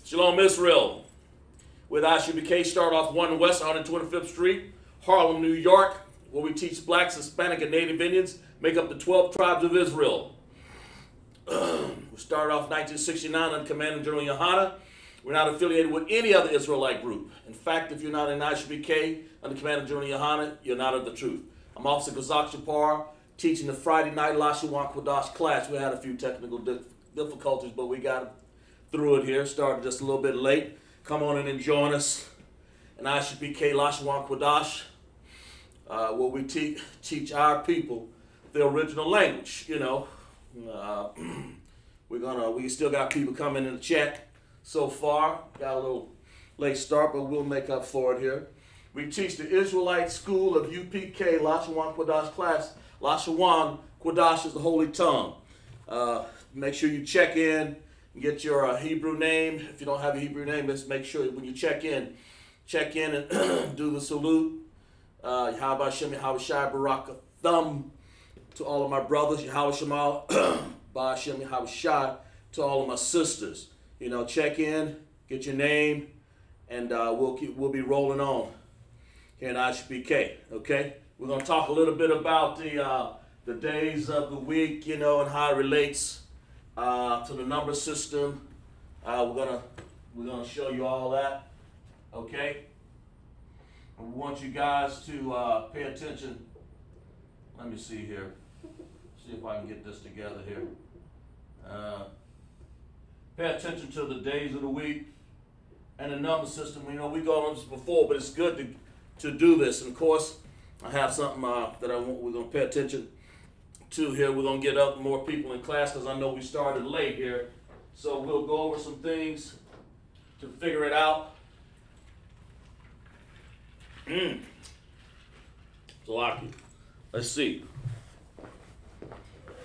Shalom, Israel. With ISUBK, start off 1 West 125th Street, Harlem, New York, where we teach blacks, Hispanic, and Native Indians make up the 12 tribes of Israel. We started off 1969 under Commander General Yohana. We're not affiliated with any other Israelite group. In fact, if you're not in ISUBK under Commander General Yohana, you're not of the truth. I'm Officer Qadash teaching the Friday night Lashawan Qadash class. We had a few technical difficulties, but we got through it here. Started just a little bit late. Come on in and join us in ISUBK Lashawan Qadash, where we teach our people the original language. You know, we still got people coming in the chat so far. Got a little late start, but we'll make up for it here. We teach the Israelite school of UPK Lashawan Qadash class. Lashawan Qadash is the holy tongue. Make sure you check in and get your Hebrew name. If you don't have a Hebrew name, let's make sure when you check in and do the salute. Yahweh Shem, Yahweh Shai, Baraka, Thumb to all of my brothers. Yahweh Shemal, Ba'ashem, Yahweh Shai to all of my sisters. You know, check in, get your name, and we'll be rolling on here in ISUBK. Okay, we're gonna talk a little bit about the days of the week, you know, and how it relates to the number system. We're gonna show you all that. Okay, we want you guys to pay attention. Let me see here. See if I can get this together here. Pay attention to the days of the week and the number system. You know, we gone on this before, but it's good to do this. And of course, I have something that we're going to pay attention to here. We're going to get up more people in class because I know we started late here. So we'll go over some things to figure it out. Salaki. Let's see.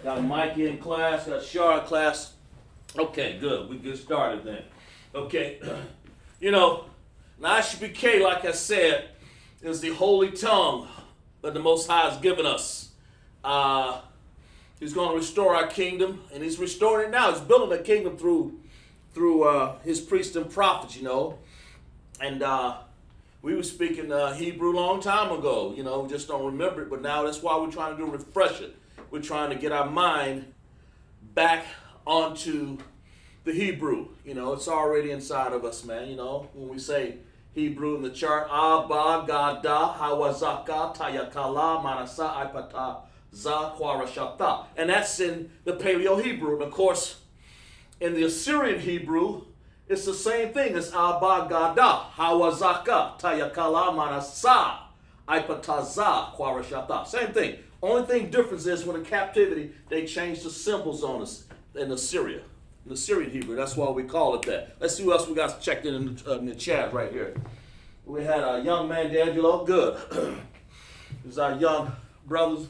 Got Mikey in class, got Shar in class. Okay, good. We get started then. Okay. You know, ISUBK, like I said, is the holy tongue that the Most High has given us. He's going to restore our kingdom, and he's restoring it now. He's building a kingdom through his priests and prophets, you know. And we were speaking Hebrew a long time ago, you know, we just don't remember it. But now that's why we're trying to refresh it. We're trying to get our mind back onto the Hebrew. You know, it's already inside of us, man. You know, when we say Hebrew in the chart, Abba, Gada, Hawazaka, Tayakala, Manasa, Ipata, Za, Kwarashata. And that's in the Paleo Hebrew. And of course, in the Assyrian Hebrew, it's the same thing. It's Abba, Gada, Hawazaka, Tayakala, Manasa, Ipata, Za, Kwarashata. Same thing. Only thing difference is when in captivity, they changed the symbols on us in Assyria. In the Syrian Hebrew, that's why we call it that. Let's see who else we got checked in the chat right here. We had a young man, D'Angelo. Good. These are our young brothers.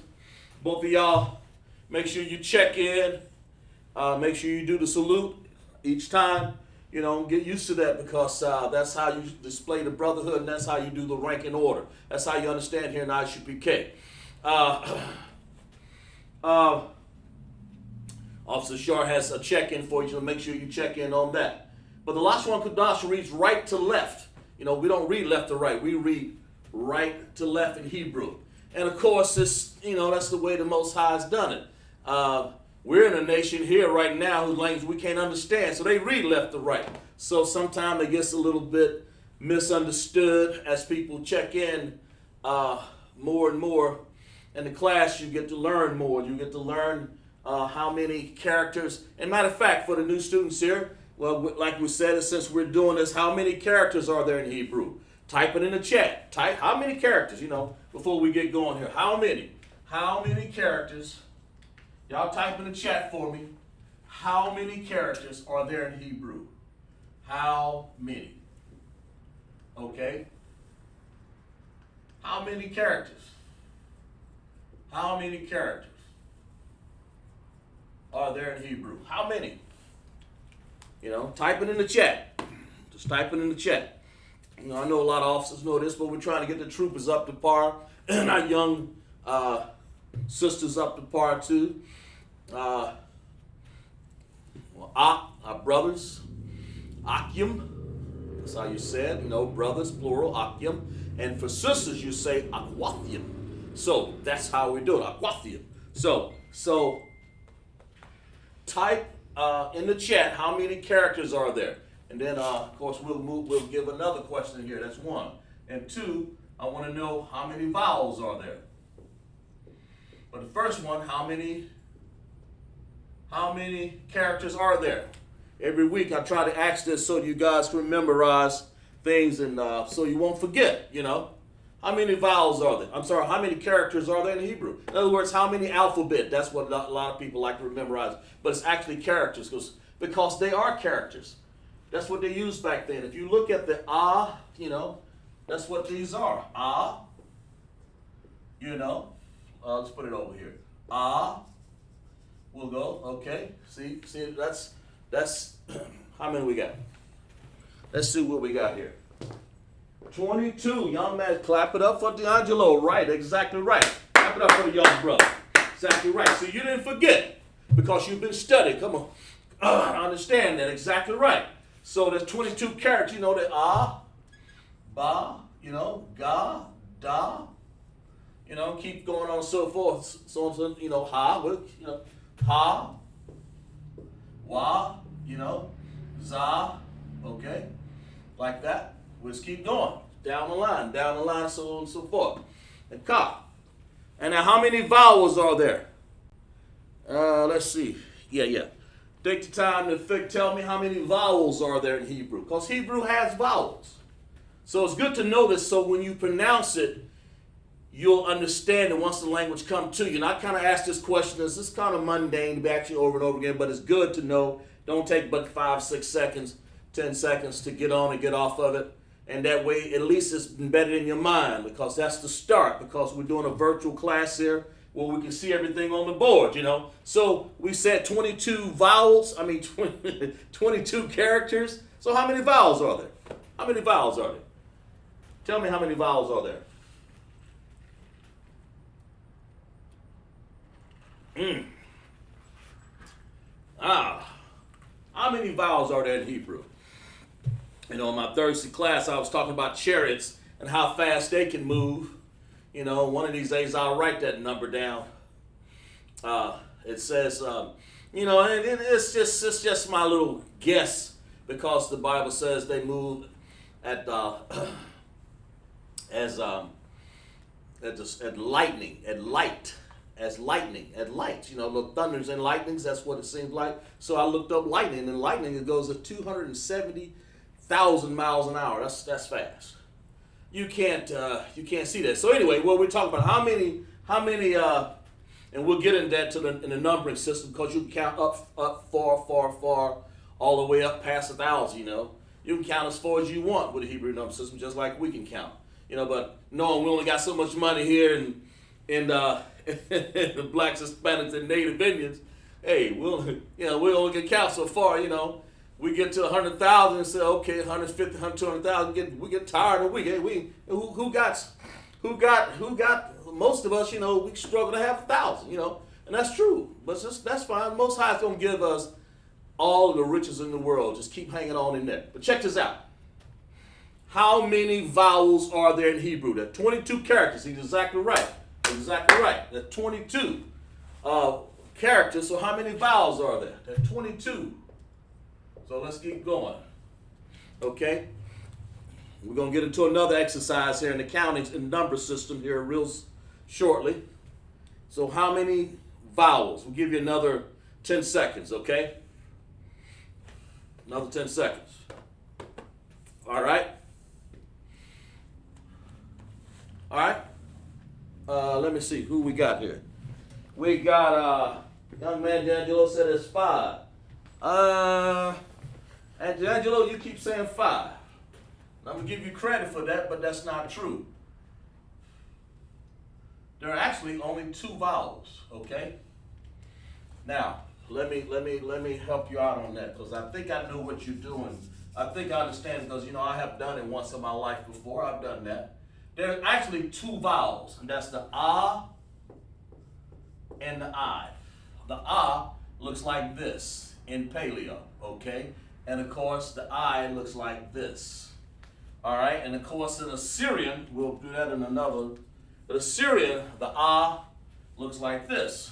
Both of y'all, make sure you check in. Make sure you do the salute each time. You know, get used to that because that's how you display the brotherhood and that's how you do the rank and order. That's how you understand here in ISUBK. Officer Shar has a check-in for you, so make sure you check in on that. But the Lashawan Qadash reads right to left. You know, we don't read left to right. We read right to left in Hebrew. And of course, it's, you know, that's the way the Most High has done it. We're in a nation here right now whose language we can't understand, so they read left to right. So sometimes it gets a little bit misunderstood as people check in more and more. In the class, you get to learn more. You get to learn how many characters. And matter of fact, for the new students here, well, like we said, since we're doing this, how many characters are there in Hebrew? Type it in the chat. Type how many characters, you know, before we get going here. How many? How many characters? Y'all type in the chat for me. How many characters are there in Hebrew? How many? Okay. How many characters? How many characters are there in Hebrew? How many? You know, type it in the chat. Just type it in the chat. You know, I know a lot of officers know this, but we're trying to get the troopers up to par and our young sisters up to par too. Well, our brothers, Akim, that's how you said, brothers, plural, Akim. And for sisters, you say Aquathium. So that's how we do it, Aquathium. So type in the chat how many characters are there. And then, of course, we'll give another question here. That's one. And two, I want to know how many vowels are there. But the first one, how many characters are there? Every week I try to ask this so you guys can memorize things and so you won't forget, How many vowels are there? I'm sorry, how many characters are there in Hebrew? In other words, how many alphabet? That's what a lot of people like to memorize. But it's actually characters because they are characters. That's what they used back then. If you look at the that's what these are. Let's put it over here. We'll go, okay. See, that's how many we got? Let's see what we got here. 22, young man, clap it up for D'Angelo. Right, exactly right. Clap it up for the young brother. Exactly right. So you didn't forget because you've been studying. Come on. I understand that. Exactly right. So there's 22 characters. The ba, ga, da. Keep going on and so forth. So ha, ha, wa, za, okay, like that. We'll just keep going down the line, so on and so forth. And ka. And now, how many vowels are there? Let's see. Yeah. Take the time to tell me how many vowels are there in Hebrew, because Hebrew has vowels. So it's good to know this, so when you pronounce it, you'll understand it once the language comes to you. And I kind of ask this question. This is kind of mundane to be actually over and over again, but it's good to know. Don't take but 5, 6 seconds, 10 seconds to get on and get off of it. And that way, at least it's embedded in your mind, because that's the start, because we're doing a virtual class here where we can see everything on the board, So we said 22 vowels, 22 characters. So how many vowels are there? How many vowels are there? Tell me how many vowels are there. How many vowels are there in Hebrew? In my Thursday class, I was talking about chariots and how fast they can move. One of these days I'll write that number down. It says, and it's just my little guess, because the Bible says they move at lightning, at light. As lightning, at light. Look, thunders and lightnings, that's what it seems like. So I looked up lightning, and lightning, it goes at 270,000 miles an hour. That's fast. You can't see that. So anyway, what we're talking about, how many, and we'll get into that in the numbering system, because you can count up far, all the way up past 1,000. You can count as far as you want with the Hebrew number system, just like we can count. But knowing we only got so much money here in the blacks, Hispanics, and Native Indians, hey, we only can count so far. We get to 100,000 and say, okay, 150, 200,000. We get tired of who got most of us. We struggle to have 1,000. And that's true. But that's fine. Most High's gonna give us all of the riches in the world. Just keep hanging on in there. But check this out. How many vowels are there in Hebrew? There are 22 characters. He's exactly right. Exactly right. There are 22 characters. So how many vowels are there? There are 22. So let's keep going. Okay? We're going to get into another exercise here in the counting and number system here real shortly. So how many vowels? We'll give you another 10 seconds, okay? Another 10 seconds. All right? All right? Let me see who we got here. We got young man D'Angelo said it's 5. And D'Angelo, you keep saying 5. I'm gonna give you credit for that, but that's not true. There are actually only 2 vowels. Okay. Now let me help you out on that, because I think I know what you're doing. I think I understand, because I have done it once in my life before. I've done that. There are actually 2 vowels, and that's the and the I. The looks like this, in Paleo, okay? And of course, the I looks like this. All right, and of course, in Assyrian, we'll do that in another. But Assyrian, the Ah looks like this.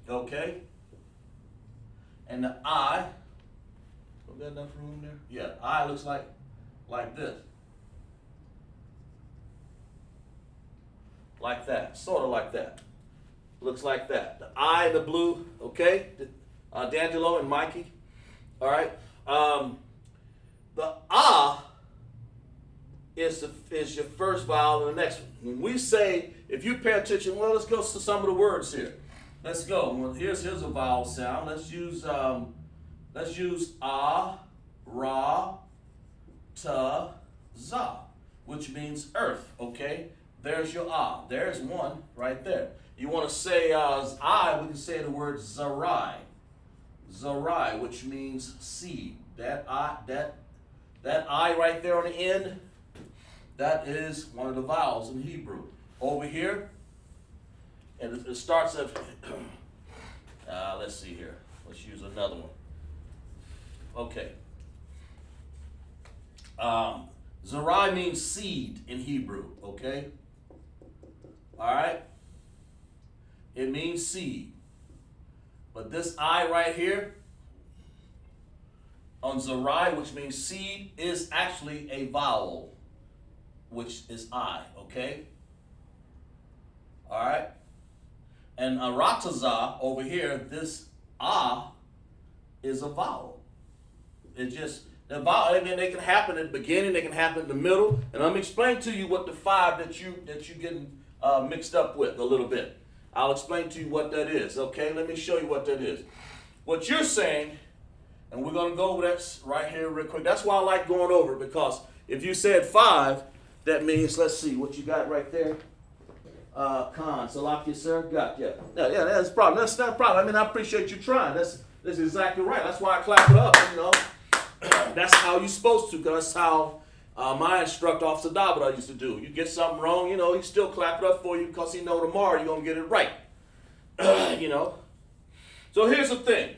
Okay? And the I, we got enough room there? Yeah, I looks like this. Like that, sort of like that. Looks like that. The I, the blue, okay? D'Angelo and Mikey. All right. The ah is your first vowel in the next one. When we say, if you pay attention, well, let's go to some of the words here. Let's go. Well, here's a vowel sound. Let's use ah, ra, ta, za, which means earth. Okay. There's your ah. There's one right there. You want to say I, we can say the word zarai. Zarai, which means seed. That I right there on the end, that is one of the vowels in Hebrew. Over here, and it starts at, let's see here. Let's use another one. Okay. Zarai means seed in Hebrew, okay? All right? It means seed. But this I right here, on Zarai, which means seed, is actually a vowel, which is I, okay? All right? And Arataza over here, this ah is a vowel. It just, the vowel, I mean, they can happen at the beginning, they can happen in the middle, and I'm explaining to you what the five that you getting mixed up with a little bit. I'll explain to you what that is, okay? Let me show you what that is. What you're saying, and we're going to go over that right here real quick. That's why I like going over it, because if you said five, that means, let's see, what you got right there. Khan, Salakia, sir, got, yeah, that's a problem. That's not a problem. I mean, I appreciate you trying. That's exactly right. That's why I clap it up, you know. That's how you're supposed to, because that's how my instructor, Officer David, used to do. You get something wrong, you know, he still clap it up for you because he know tomorrow you're going to get it right. You know. So here's the thing.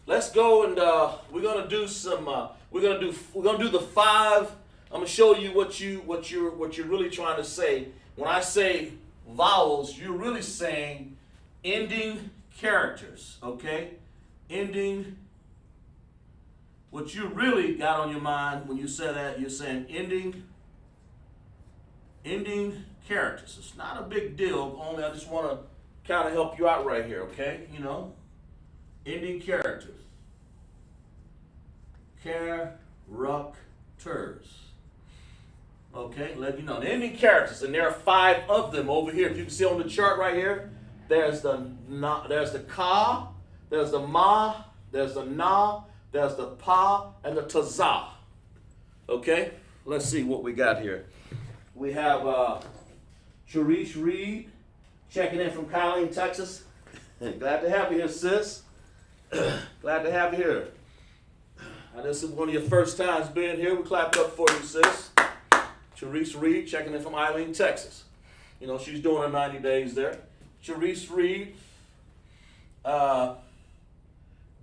Let's go and we're going to do some, we're going to do the five. I'm going to show you what you're really trying to say. When I say vowels, you're really saying ending characters, okay? Ending. What you really got on your mind when you say that, you're saying ending characters. It's not a big deal, only I just want to kind of help you out right here, okay? You know, ending characters. Characters. Okay, let you know. The ending characters, and there are five of them over here. If you can see on the chart right here, there's the ka, there's the ma, there's the na, there's the pa, and the taza. Okay, let's see what we got here. We have Sharice Reed checking in from Colleen, Texas. Glad to have you here, sis. Glad to have you here. And this is one of your first times being here. We clapped up for you, sis. Sharice Reed checking in from Eileen, Texas. You know, she's doing her 90 days there. Sharice Reed.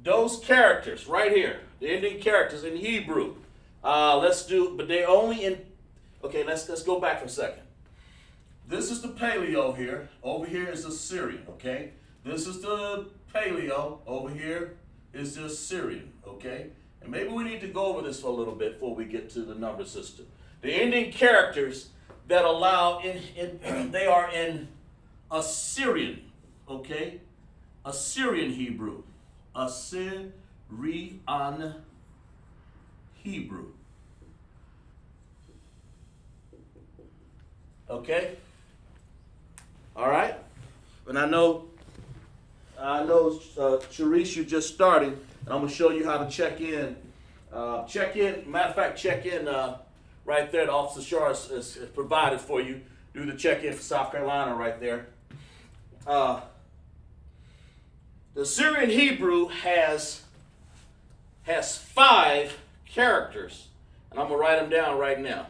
Those characters right here, the ending characters in Hebrew. Let's do, but they only in, okay, let's go back for a second. This is the Paleo here. Over here is the Syrian, okay? This is the Paleo. Over here is the Syrian, okay? And maybe we need to go over this for a little bit before we get to the number system. The ending characters that allow, they are in Assyrian, okay? Assyrian Hebrew. Assyrian Hebrew. Okay? All right? And I know Sharice, you're just starting, and I'm going to show you how to check in. Matter of fact, check in right there. The Officer Shar is provided for you. Do the check-in for South Carolina right there. The Syrian Hebrew has five characters, and I'm going to write them down right now.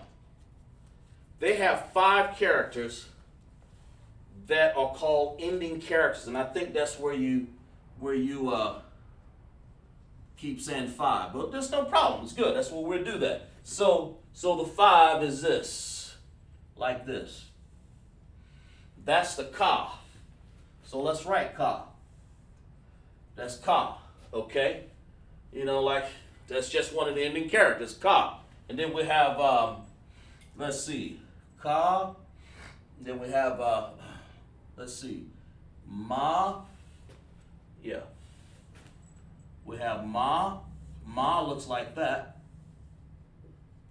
They have five characters that are called ending characters, and I think that's where you where you keep saying 5, but there's no problem. It's good. That's what we'll do that. So the 5 is this, like this. That's the ka. So let's write ka. That's ka, okay? You know, like that's just one of the ending characters, ka. And then we have, let's see, ka. Then we have, let's see, ma. Yeah. We have ma. Ma looks like that.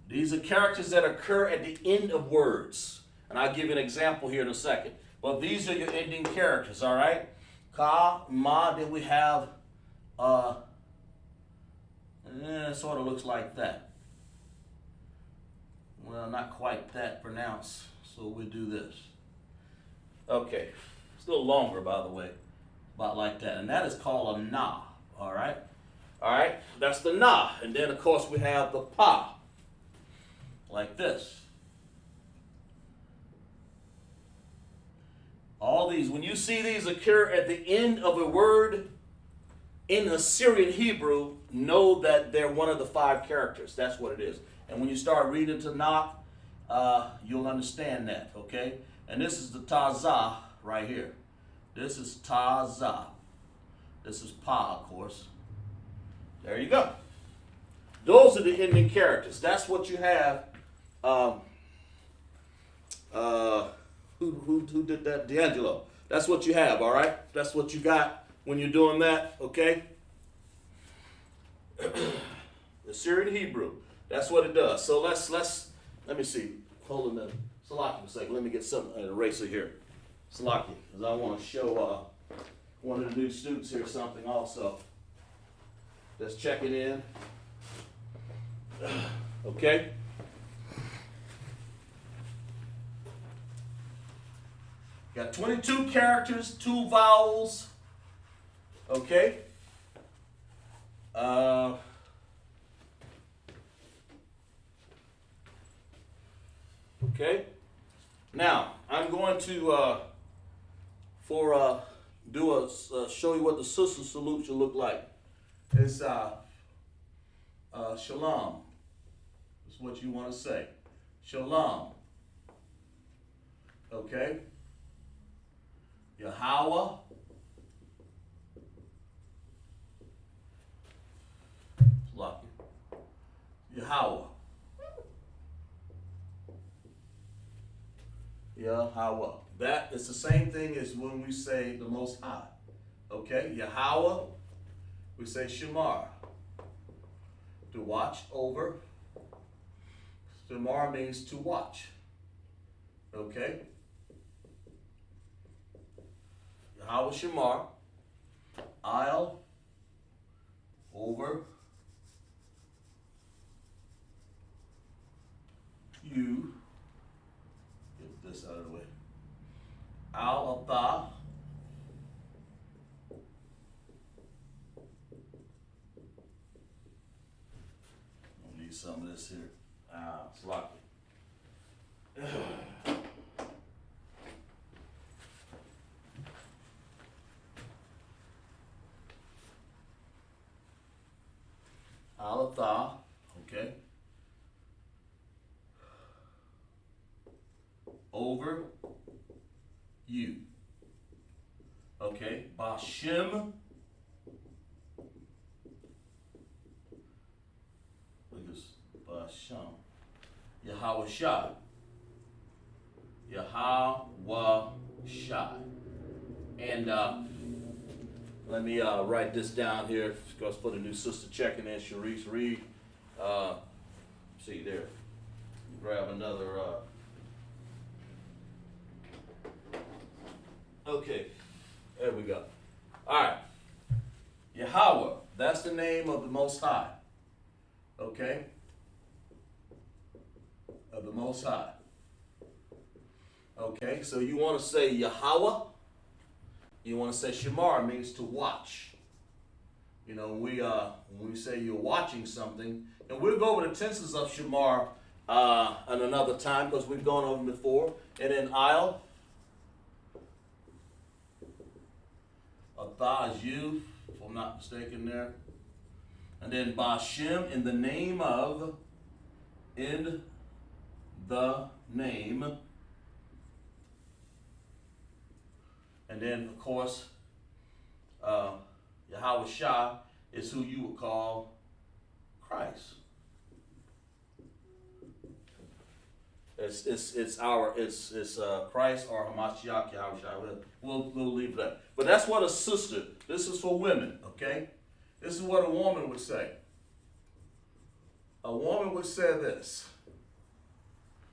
These are characters that occur at the end of words. And I'll give you an example here in a second. But these are your ending characters, all right? Ka, ma, then we have, it sort of looks like that. Well, not quite that pronounced, so we'll do this. Okay, it's a little longer, by the way, about like that. And that is called a na, all right? All right, that's the na. And then, of course, we have the pa, like this. All these, when you see these occur at the end of a word in Assyrian Hebrew, know that they're one of the 5 characters. That's what it is. And when you start reading Tanakh, you'll understand that, okay? And this is the Tazah right here. This is Tazah. This is Pa, of course. There you go. Those are the ending characters. That's what you have. Who did that? D'Angelo. That's what you have, all right? That's what you got when you're doing that, okay? The Syrian Hebrew. That's what it does. So let me see. Hold on a minute. Salaki a second. Let me get something, an eraser here. Salaki, because I want to show one of the new students here something also. Just checking in. Okay? Got 22 characters, 2 vowels. Okay? Okay? Now, I'm going to show you what the sister salute should look like. It's shalom. That's what you want to say. Shalom. Okay? Yahweh. Lucky. Yahweh. Yahweh. That is the same thing as when we say the Most High. Okay? Yahweh, we say Shamar. To watch over. Shamar means to watch. Okay? Yahweh Shamar. I'll over you. Get this out of the way. Al-Atha. I'll need some of this here. It's locked. Al-Atha. Okay. Over you. Okay. Bashem. Look at this. Bashem. Yahweh Shai. Yahweh Shai. And let me write this down here because for the new sister checking in, Sharice Reed. See there. Grab another. Okay, there we go. All right. Yahweh, that's the name of the Most High. Okay? Of the Most High. Okay, so you want to say Yahweh. You want to say Shamar means to watch. You know, when we say you're watching something, and we'll go over the tenses of Shamar at another time because we've gone over them before. And then I'll. Atha is you. I'm not mistaken there. And then Bashem, in the name of, in the name. And then, of course, Yahweh Shah is who you would call Christ. It's Christ or Hamashiach Yahweh Shah. We'll leave that. But that's what a sister. This is for women. Okay. This is what a woman would say. A woman would say this.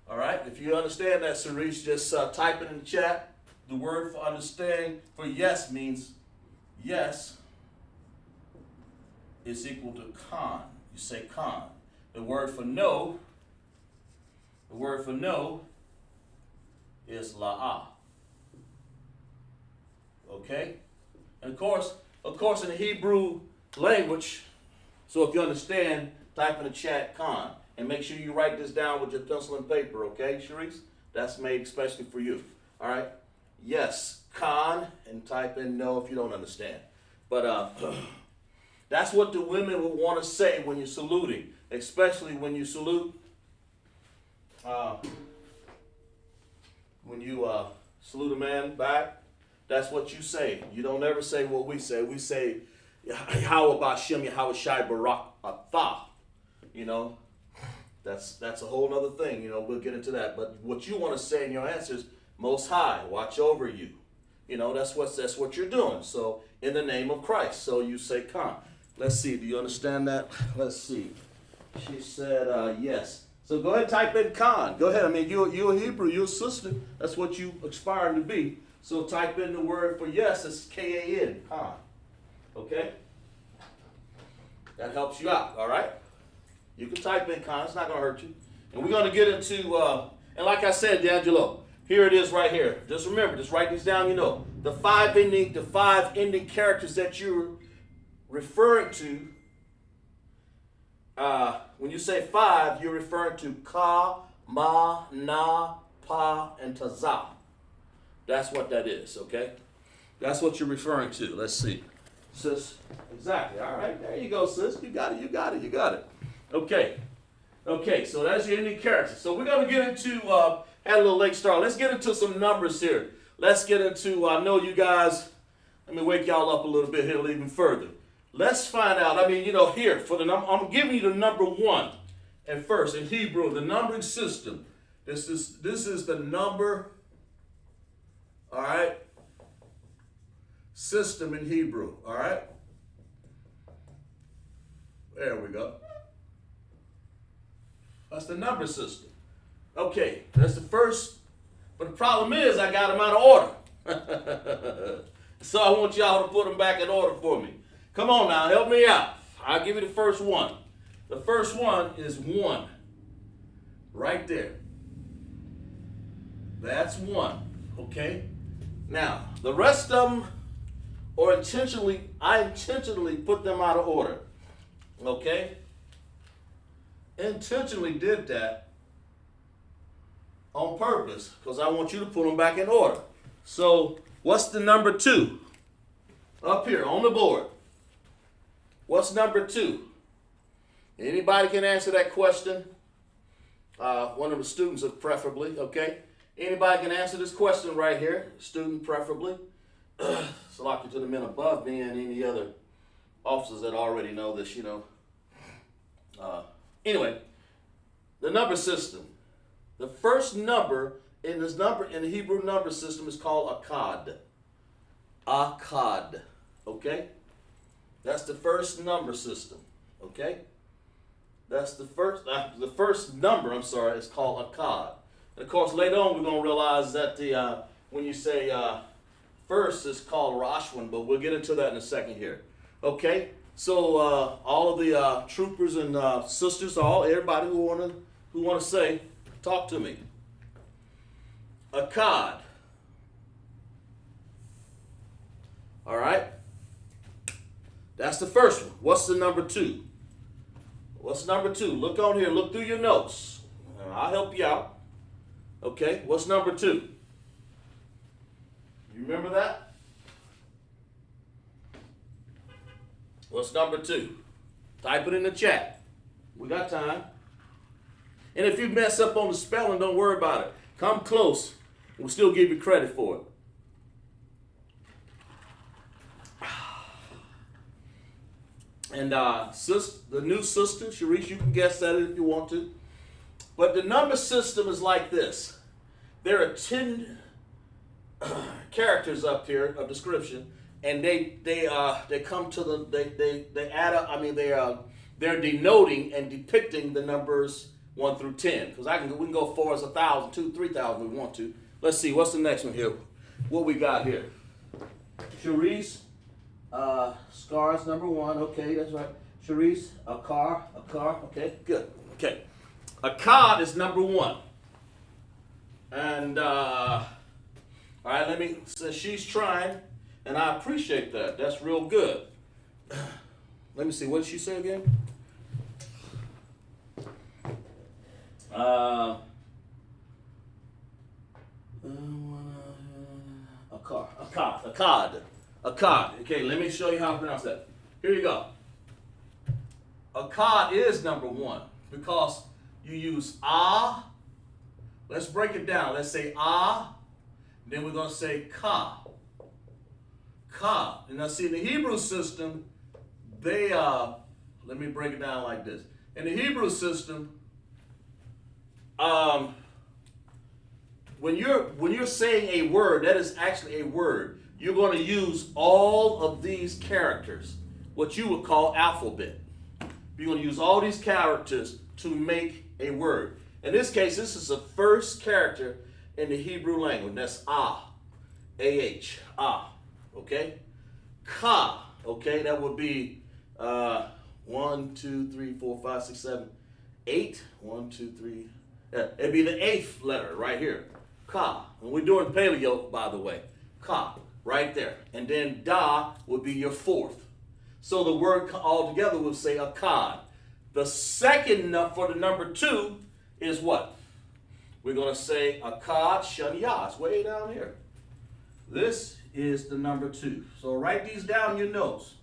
All right. If you understand that, Cerise, just type it in the chat. The word for understand for yes means yes is equal to con. You say con. The word for no is la'ah. Okay? And of course in the Hebrew language, so if you understand, type in the chat con. And make sure you write this down with your pencil and paper, okay, Sharice? That's made especially for you. All right? Yes, con, and type in no if you don't understand. But that's what the women would want to say when you're saluting, especially when you salute. When you salute a man back, that's what you say. You don't ever say what we say. We say, Yahweh Bashem, Yahweh Shai Barak Atah. You know, that's a whole other thing. You know, we'll get into that. But what you want to say in your answers, Most High, watch over you. You know, that's what you're doing. So, in the name of Christ. So you say, come. Let's see. Do you understand that? Let's see. She said, yes. So go ahead and type in Khan. Go ahead. I mean, you're a Hebrew. You're a sister. That's what you aspiring to be. So type in the word for yes. It's K-A-N. Khan. Okay? That helps you out. All right? You can type in Khan. It's not going to hurt you. And we're going to get into, and like I said, D'Angelo, here it is right here. Just remember, just write this down, you know. The five ending characters that you're referring to, when you say five, you're referring to ka, ma, na, pa, and tazah. That's what that is, okay? That's what you're referring to. Let's see. Sis, exactly. All right, there you go, sis. You got it. Okay. Okay, so that's your ending character. So we're going to get into, had a little late start. Let's get into some numbers here. Let's get into, I know you guys, let me wake y'all up a little bit here, even further. Let's find out, I mean, you know, here, for the number, I'm giving you the number one. And first, in Hebrew, the numbering system. This is the number, all right, system in Hebrew, all right? There we go. That's the number system. Okay, that's the first, but the problem is I got them out of order. So I want y'all to put them back in order for me. Come on now, help me out. I'll give you the first one. The first one is 1. Right there. That's 1. Okay? Now, the rest of them I intentionally put them out of order. Okay? Intentionally did that on purpose because I want you to put them back in order. So, what's the number 2? Up here on the board. What's number 2? Anybody can answer that question. One of the students, preferably, okay? Anybody can answer this question right here, student preferably. Salaki to the men above me and any other officers that already know this, you know. Anyway, the number system. The first number in the Hebrew number system is called akkad. Akkad. Okay? That's the first number system. Okay? That's the first number, is called akkad. And of course, later on, we're going to realize that when you say first, it's called Lashawan, but we'll get into that in a second here. Okay? So all of the troopers and sisters, everybody who want to say, talk to me. Akkad. All right? That's the first one. What's the number 2? What's number 2? Look on here. Look through your notes. I'll help you out. Okay? What's number 2? You remember that? What's number 2? Type it in the chat. We got time. And if you mess up on the spelling, don't worry about it. Come close. We'll still give you credit for it. And the new system, Sharice, you can guess at it if you want to. But the number system is like this. There are 10 characters up here of description, and they come to the they add up. I mean they're denoting and depicting the numbers 1 through 10. Because we can go 4 as 1,000, 2, 3,000 if we want to. Let's see what's the next one here. What we got here? Sharice. Scars number 1. Okay, that's right. Sharice, a car. Okay, good. Okay, a card is number 1. And all right, so she's trying, and I appreciate that. That's real good. Let me see. What did she say again? A card. Okay, let me show you how to pronounce that. Here you go. A card is number 1 because you use ah. Let's break it down. Let's say ah, then we're going to say ka. Ka. And now see, in the Hebrew system, they let me break it down like this. In the Hebrew system, when you're saying a word, that is actually a word. You're going to use all of these characters, what you would call alphabet. You're going to use all these characters to make a word. In this case, this is the first character in the Hebrew language. That's ah, A-H, ah, okay? Ka, okay, that would be 1, 2, 3, 4, 5, 6, 7, 8. 1, 2, 3. It'd be the 8th letter right here. Ka. And we're doing paleo, by the way. Ka, right there. And then da would be your 4th. So the word altogether would say akkad. The second for the number 2 is what? We're going to say akkad shanya. It's way down here. This is the number 2. So write these down in your notes.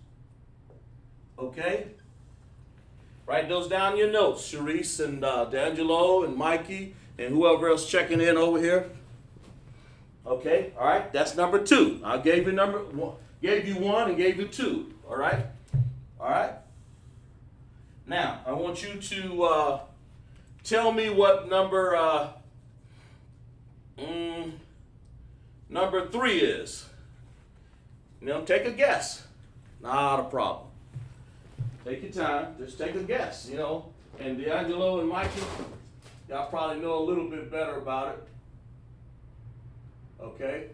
Okay? Write those down in your notes. Sharice and D'Angelo and Mikey and whoever else checking in over here. Okay? All right? That's number 2. I gave you gave you 1 and gave you 2. All right? All right? Now, I want you to tell me what number 3 is. Take a guess. Not a problem. Take your time. Just take a guess, And D'Angelo and Mikey, y'all probably know a little bit better about it. Okay?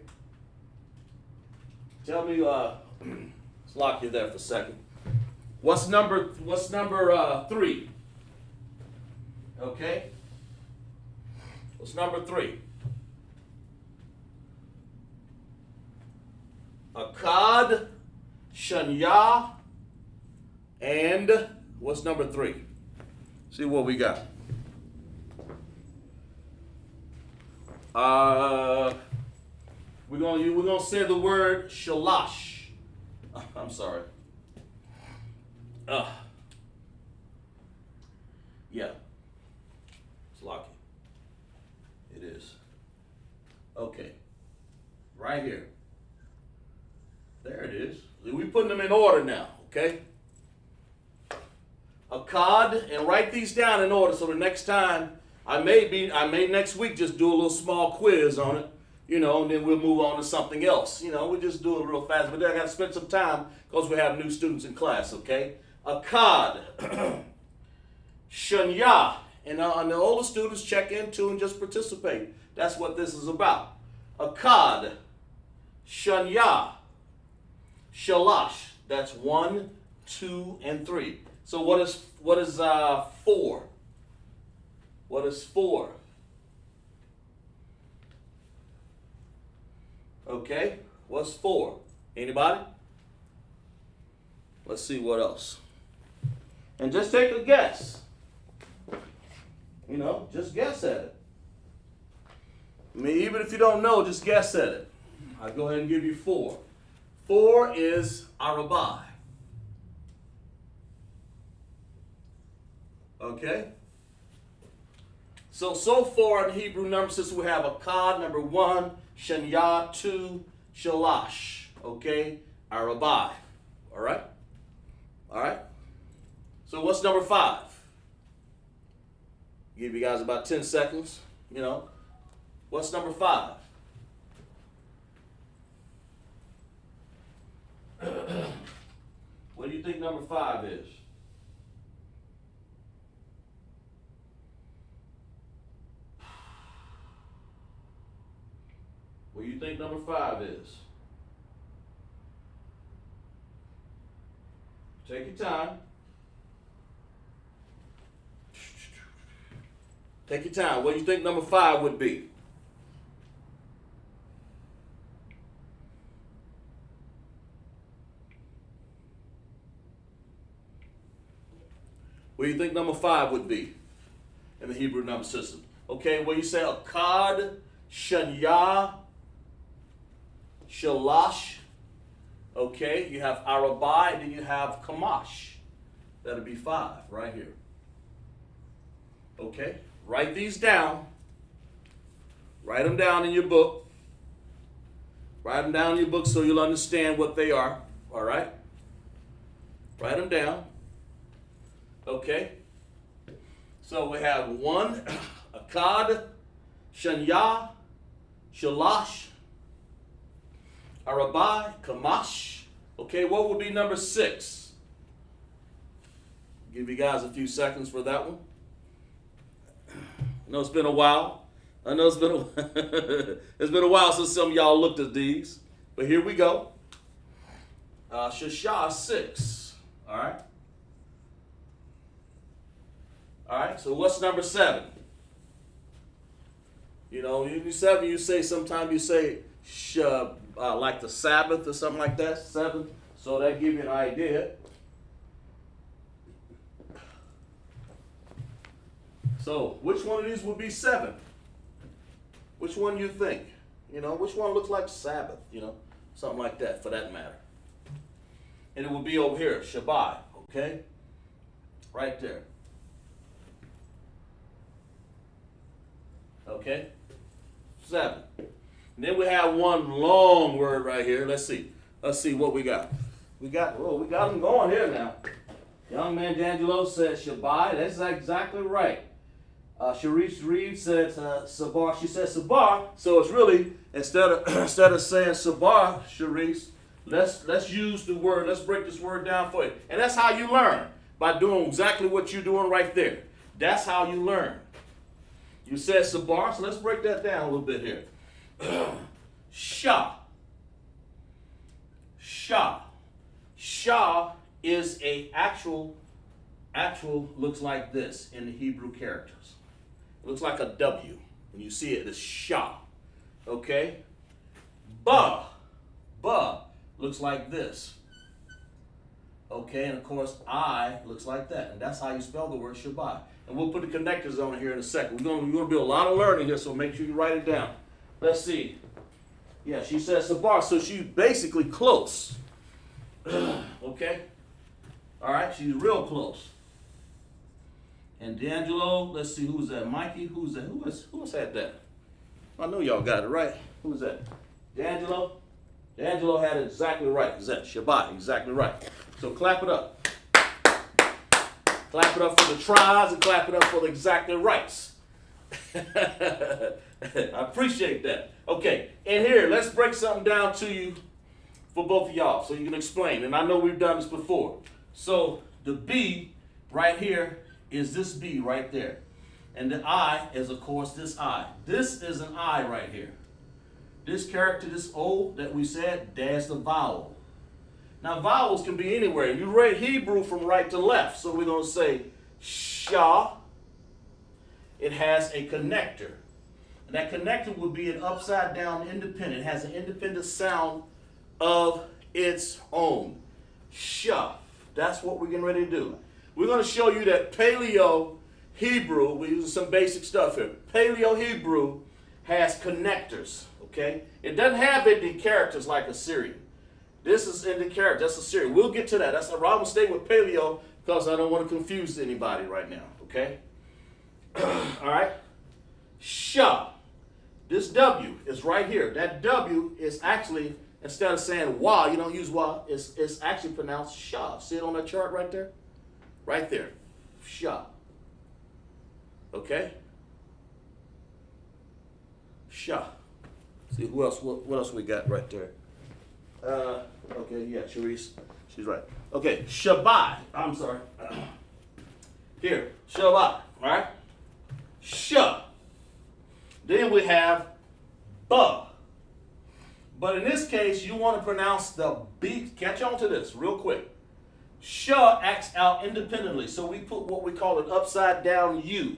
Tell me, let's lock you there for a second. What's number 3? Okay? What's number 3? Akkad, Shanya, and what's number 3? See what we got. We're gonna say the word shalash. I'm sorry. Yeah. It's lucky. It is. Okay. Right here. There it is. We're putting them in order now, okay? Akkad, and write these down in order so the next time, I may next week just do a little small quiz on it, and then we'll move on to something else. We'll just do it real fast, but then I got to spend some time because we have new students in class, okay? Akkad, Shanya, and the older students check in too and just participate. That's what this is about. Akkad, Shanya, Shalash. That's 1, 2, and 3. So what is 4? What is 4? Okay, what's 4? Anybody? Let's see what else. And just take a guess. Just guess at it. Even if you don't know, just guess at it. I'll go ahead and give you 4. 4 is Arabai. Okay? So far in the Hebrew number system, we have Akkad, number 1, Shanya, 2, Shalash. Okay? Arabai. All right? All right? So what's number 5? Give you guys about 10 seconds, you know. What's number 5? What do you think number 5 is? What do you think number 5 is? Take your time. Take your time. What do you think number 5 would be? What do you think number 5 would be in the Hebrew number system? Okay, well you say Akkad, Shanya, Shalash. Okay, you have Arabai, and then you have Kamash. That'll be 5 right here. Okay, write these down. Write them down in your book. Write them down in your book so you'll understand what they are. All right? Write them down. Okay. So we have 1, Akkad, Shanya, Shalash, Arabai, Kamash. Okay, what would be number 6? Give you guys a few seconds for that one. I know it's been a while. I know it's been it's been a while since some of y'all looked at these. But here we go. Shashah 6. All right. All right, so what's number 7? You know, you 7, you say, sometimes you say like the Sabbath or something like that, 7. So that gives you an idea. So which one of these would be 7? Which one do you think? You know, which one looks like Sabbath, you know, something like that for that matter. And it will be over here, Shabbat, okay? Right there. Okay? 7. And then we have one long word right here. Let's see. Let's see what we got. We got them going here now. Young man D'Angelo said Shabbat. That's exactly right. Sharice Reed said Sabar. She said Sabar. So it's really, instead of saying Sabar, Sharice, let's use the word. Let's break this word down for you. And that's how you learn, by doing exactly what you're doing right there. That's how you learn. You said Sabar, so let's break that down a little bit here. Shah. Shah. Shah is a actual looks like this in the Hebrew characters. It looks like a W. When you see it, it's Shah. Okay? Ba looks like this. Okay, and of course I looks like that. And that's how you spell the word Shabbat. And we'll put the connectors on it here in a second. We're going to do a lot of learning here, so make sure you write it down. Let's see. Yeah, she says Sabar, so she's basically close. Okay? All right, she's real close. And D'Angelo, let's see, who's that? Mikey, who's that? Who else had that? I know y'all got it right. Who's that? D'Angelo? D'Angelo had it exactly right. Is that Shabbat? Exactly right. So clap it up. Clap it up for the tries and clap it up for the exactly rights. I appreciate that. Okay, and here, let's break something down to you for both of y'all so you can explain. And I know we've done this before. So the B right here is this B right there. And the I is, of course, this I. This is an I right here. This character, this O that we said, that's the vowel. Now, vowels can be anywhere. You read Hebrew from right to left. So we're going to say Shah. It has a connector. And that connector would be an upside down independent. It has an independent sound of its own. Shah. That's what we're getting ready to do. We're going to show you that Paleo Hebrew, we're using some basic stuff here. Paleo Hebrew has connectors, okay? It doesn't have any characters like Assyrian. This is in the character. That's Assyrian. We'll get to that. That's why I'm going to stay with Paleo because I don't want to confuse anybody right now, okay? All right? Sha. This W is right here. That W is actually, instead of saying wa, you don't use wa, it's actually pronounced sha. See it on that chart right there? Right there. Sha. Okay? Sha. See who else? What else we got right there? Okay, yeah, Sharice. She's right. Okay, Shabbat. I'm sorry. Here, Shabbat, right? Sha. Then we have ba. But in this case, you want to pronounce the B. Catch on to this real quick. Sha acts out independently. So we put what we call an upside down U.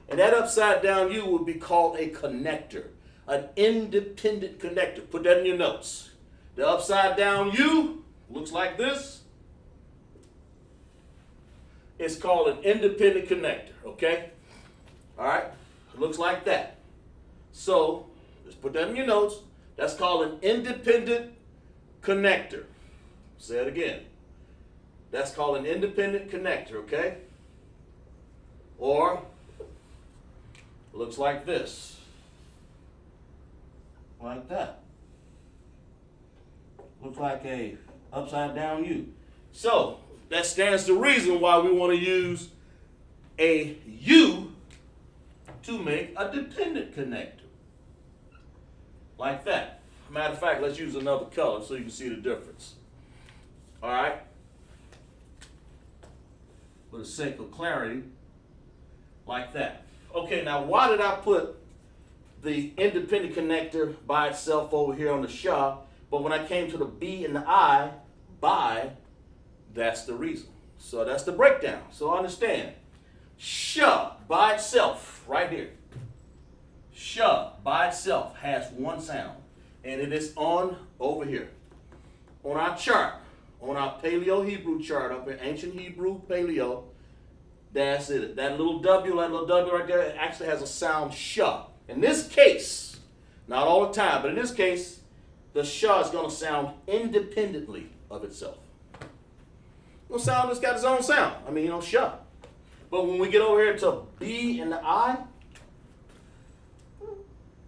And that upside down U would be called a connector. An independent connector. Put that in your notes. The upside down U looks like this. It's called an independent connector, okay? All right, it looks like that. So, just put that in your notes. That's called an independent connector. Say it again. That's called an independent connector, okay? Or, it looks like this. Like that. Looks like a upside down U. So, that stands to reason why we want to use a U to make a dependent connector. Like that. Matter of fact, let's use another color so you can see the difference. All right? For the sake of clarity, like that. Okay, now why did I put the independent connector by itself over here on the sha, but when I came to the B and the I, by, that's the reason. So that's the breakdown. So understand. Sha by itself, right here. Sha by itself has one sound. And it is on over here. On our chart, on our Paleo-Hebrew chart up in Ancient Hebrew Paleo, that's it. That little W right there, it actually has a sound sha. In this case, not all the time, but in this case, the sha is going to sound independently of itself. No sound that's got its own sound. I mean, sha. But when we get over here to B and the I,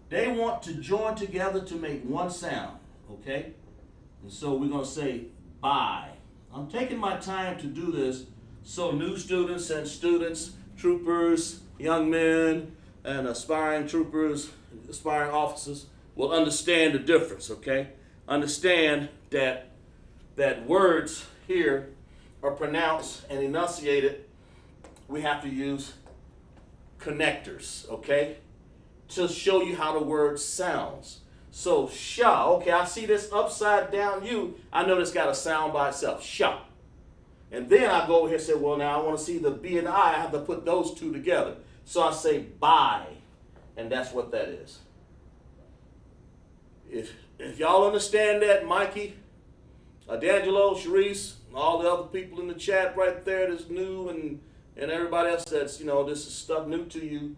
they want to join together to make one sound, okay? And so we're going to say by. I'm taking my time to do this so new students and students, troopers, young men, and aspiring troopers, aspiring officers will understand the difference, okay? Understand that words here are pronounced and enunciated. We have to use connectors, okay, to show you how the word sounds. So sha, okay, I see this upside down U. I know it's got a sound by itself, sha. And then I go over here and say, well, now I want to see the B and the I have to put those two together. So I say by, and that's what that is. If y'all understand that, Mikey, D'Angelo, Sharice, and all the other people in the chat right there that's new, and everybody else that's, this is stuff new to you,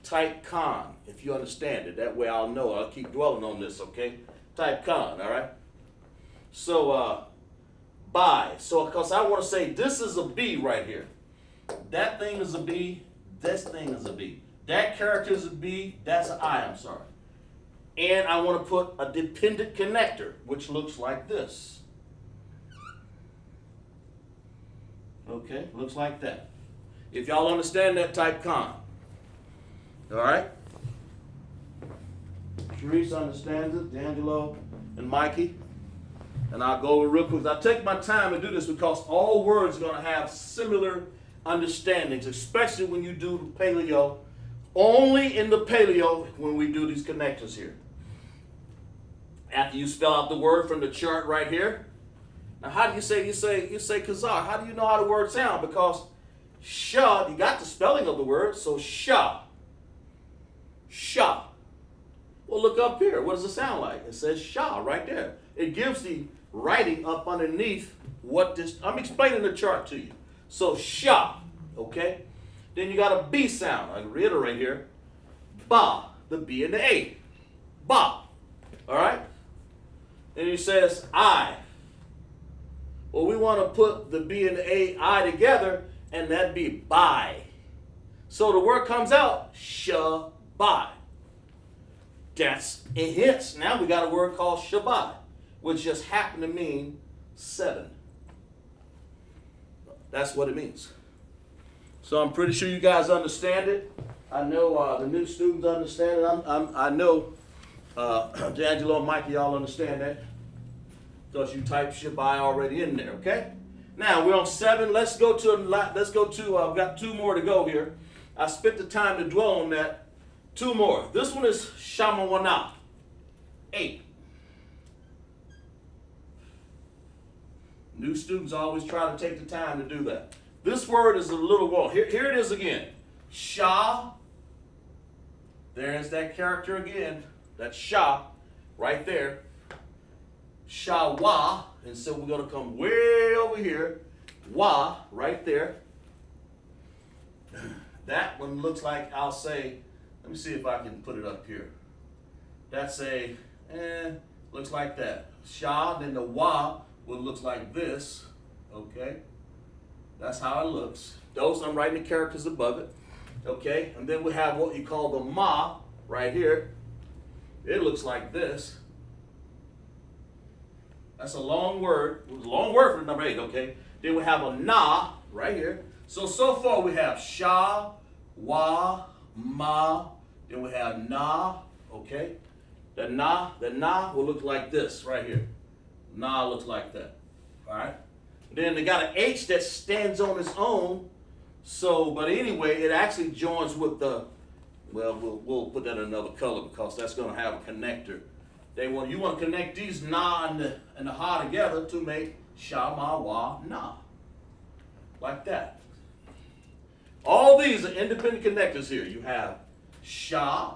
type con if you understand it. That way I'll know. I'll keep dwelling on this, okay? Type con, all right? So, by. So, because I want to say this is a B right here. That thing is a B. This thing is a B. That character is a B. That's an I, I'm sorry. And I want to put a dependent connector, which looks like this. Okay, looks like that. If y'all understand that, type con. All right? Sharice understands it, D'Angelo and Mikey. And I'll go over real quick. I'll take my time to do this because all words are going to have similar understandings, especially when you do the Paleo. Only in the Paleo when we do these connectors here. After you spell out the word from the chart right here. Now, how do you say Khazar? How do you know how the word sound? Because sha, you got the spelling of the word, so sha. Sha. Well, look up here. What does it sound like? It says sha right there. It gives the writing up underneath what this, I'm explaining the chart to you. So sha, okay? Then you got a B sound. I can reiterate here. Ba, the B and the A. Ba, all right? Then it says I. Well, we want to put the B and the A, I together, and that'd be by. So the word comes out, Shabbat. That's it hits. Now we got a word called Shabbat, which just happened to mean 7. That's what it means. So I'm pretty sure you guys understand it. I know the new students understand it. I know D'Angelo and Mikey, y'all understand that because you typed Shabbat already in there. Okay. Now we're on 7. Let's go to. I've got 2 more to go here. I spent the time to dwell on that. 2 more. This one is Shamawana. 8. New students always try to take the time to do that. This word is a little wrong. Here it is again. Shah. There's that character again. That's Shah right there. Shawa. And so we're going to come way over here. Wa right there. That one looks like, I'll say, let me see if I can put it up here. That's looks like that. Shah, then the Wa will look like this. Okay. That's how it looks. Those, I'm writing the characters above it. Okay. And then we have what you call the Ma right here. It looks like this. That's a long word. It was a long word for number 8, okay? Then we have a Na right here. So far we have Sha, Wa, Ma. Then we have Na, okay? The Na will look like this right here. Na looks like that, all right? Then they got an H that stands on its own. So, but anyway, it actually joins with the, well, we'll put that in another color because that's going to have a connector. You want to connect these Na and the Ha together to make Sha, Ma, Wa, Na. Like that. All these are independent connectors here. You have Sha,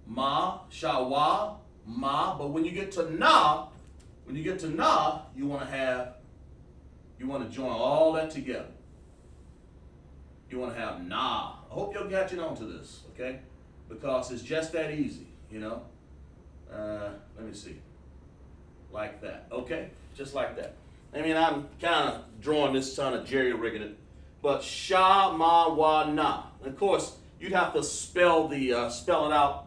Ma, Sha, Wa, Ma. But when you get to Na, you want to join all that together. You want to have Na. I hope you're catching on to this, okay? Because it's just that easy, you know. Let me see. Like that, okay? Just like that. I mean, I'm kind of drawing this kind of jerry-rigging it. But Sha, Ma, Wa, Na. And of course, you'd have to spell it out.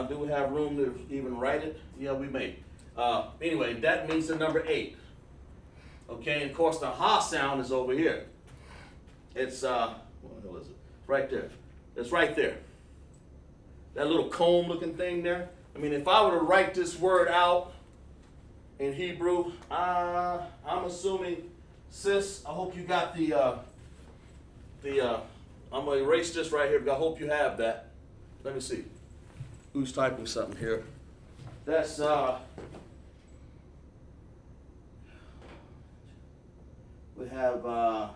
Do we have room to even write it? Yeah, we may. Anyway, that means the number 8. Okay, and of course the Ha sound is over here. It's, what the hell is it? Right there. It's right there. That little comb looking thing there. I mean, if I were to write this word out in Hebrew, I'm assuming, sis, I hope you got I'm going to erase this right here, but I hope you have that. Let me see. Who's typing something here? That's, we have,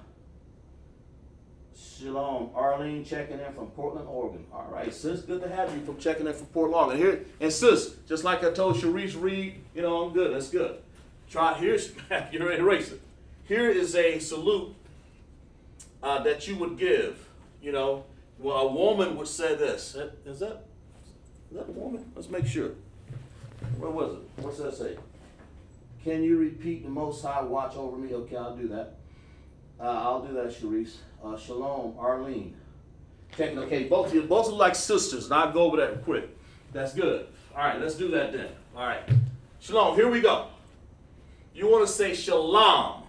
Shalom, Arlene checking in from Portland, Oregon. All right, sis, good to have you from checking in from Portland, Oregon. Here, and sis, just like I told Sharice Reed, you know, I'm good. That's good. Here's, you're ready to erase it. Here is a salute that you would give. You know, well, a woman would say this. Is that a woman? Let's make sure. Where was it? What's that say? Can you repeat the Most High watch over me? Okay, I'll do that. I'll do that, Sharice. Shalom, Arlene. Checking. Okay, both look like sisters, and I'll go over that quick. That's good. All right, let's do that then. All right. Shalom, here we go. You want to say shalom.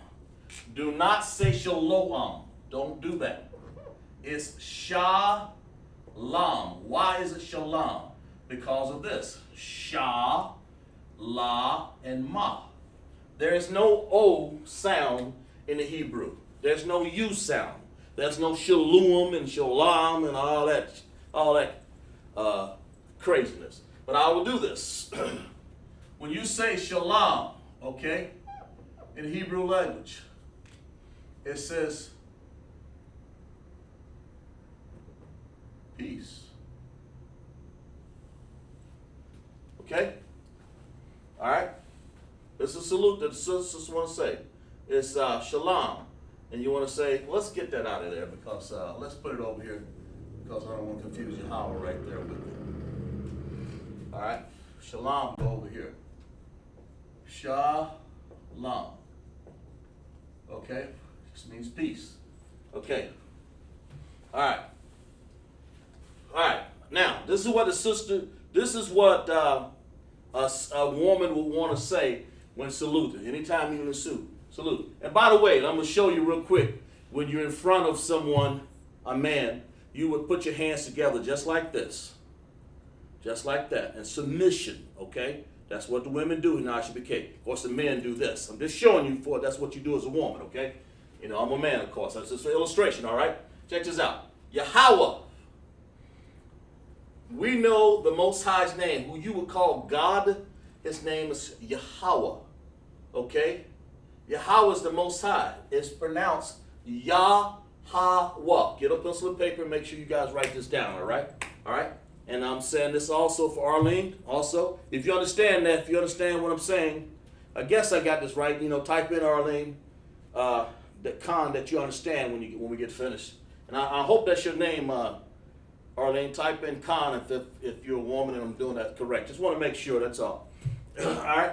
Do not say shalom. Don't do that. It's shalom. Why is it shalom? Because of this. Sha, la, and ma. There is no O sound in the Hebrew. There's no U sound. There's no shalom and shalom and all that craziness. But I will do this. When you say shalom, okay, in the Hebrew language, it says peace. Okay? All right? It's a salute that the sisters want to say. It's shalom. And you want to say, let's get that out of there because let's put it over here because I don't want to confuse your howl right there with it. All right? Shalom, go over here. Shalom. Okay? This means peace. Okay. All right. All right. Now, this is what a woman would want to say when saluting. Anytime you're in a suit, salute. And by the way, I'm going to show you real quick. When you're in front of someone, a man, you would put your hands together just like this. Just like that. And submission, okay? That's what the women do in Isupk. Of course, the men do this. I'm just showing you that's what you do as a woman, okay? You know, I'm a man, of course. That's just for illustration, all right? Check this out. Yahweh. We know the Most High's name, who you would call God. His name is Yahweh, okay? Yahweh is the Most High. It's pronounced Yahweh. Get a pencil and paper and make sure you guys write this down, all right? All right? And I'm saying this also for Arlene, also. If you understand that, if you understand what I'm saying, I guess I got this right. You know, type in Arlene, the con that you understand when we get finished. And I hope that's your name, Arlene. Type in con if you're a woman and I'm doing that correct. Just want to make sure, that's all. All right?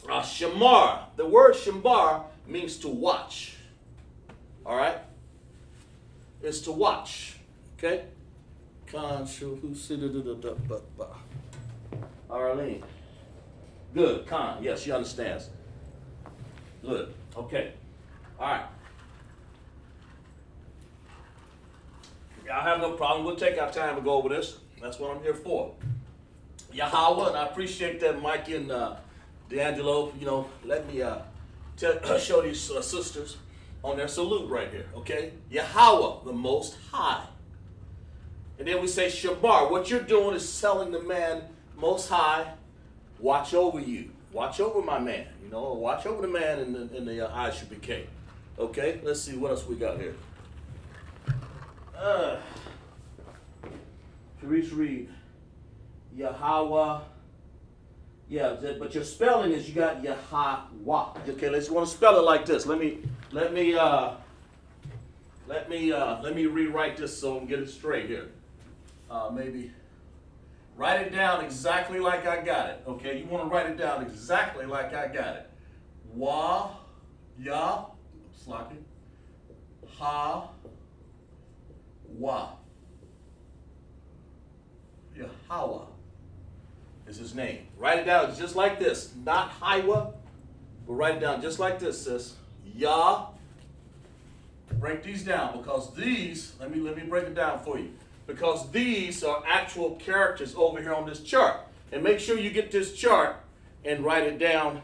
Shamar. The word shamar means to watch. All right? It's to watch. Okay? Arlene. Good. Con. Yes, she understands. Good. Okay. All right. I have no problem. We'll take our time to go over this. That's what I'm here for. Yahweh, and I appreciate that Mikey and D'Angelo, you know, let me show these sisters on their salute right here, okay? Yahweh, the Most High. And then we say Shamar. What you're doing is telling the man, Most High, watch over you. Watch over my man, you know, watch over the man in the Isupk. Okay, let's see what else we got here. Sharice read Yahweh. Yeah, but your spelling is you got Yahweh. Okay, let's want to spell it like this. Let me rewrite this so I can get it straight here. Maybe write it down exactly like I got it. Okay, you want to write it down exactly like I got it. Wa, ya, slocky, ha, wa. Yahweh is his name. Write it down just like this. Not Hiwa, but write it down just like this, sis. Yah. Break these down because these, let me break it down for you. Because these are actual characters over here on this chart. And make sure you get this chart and write it down.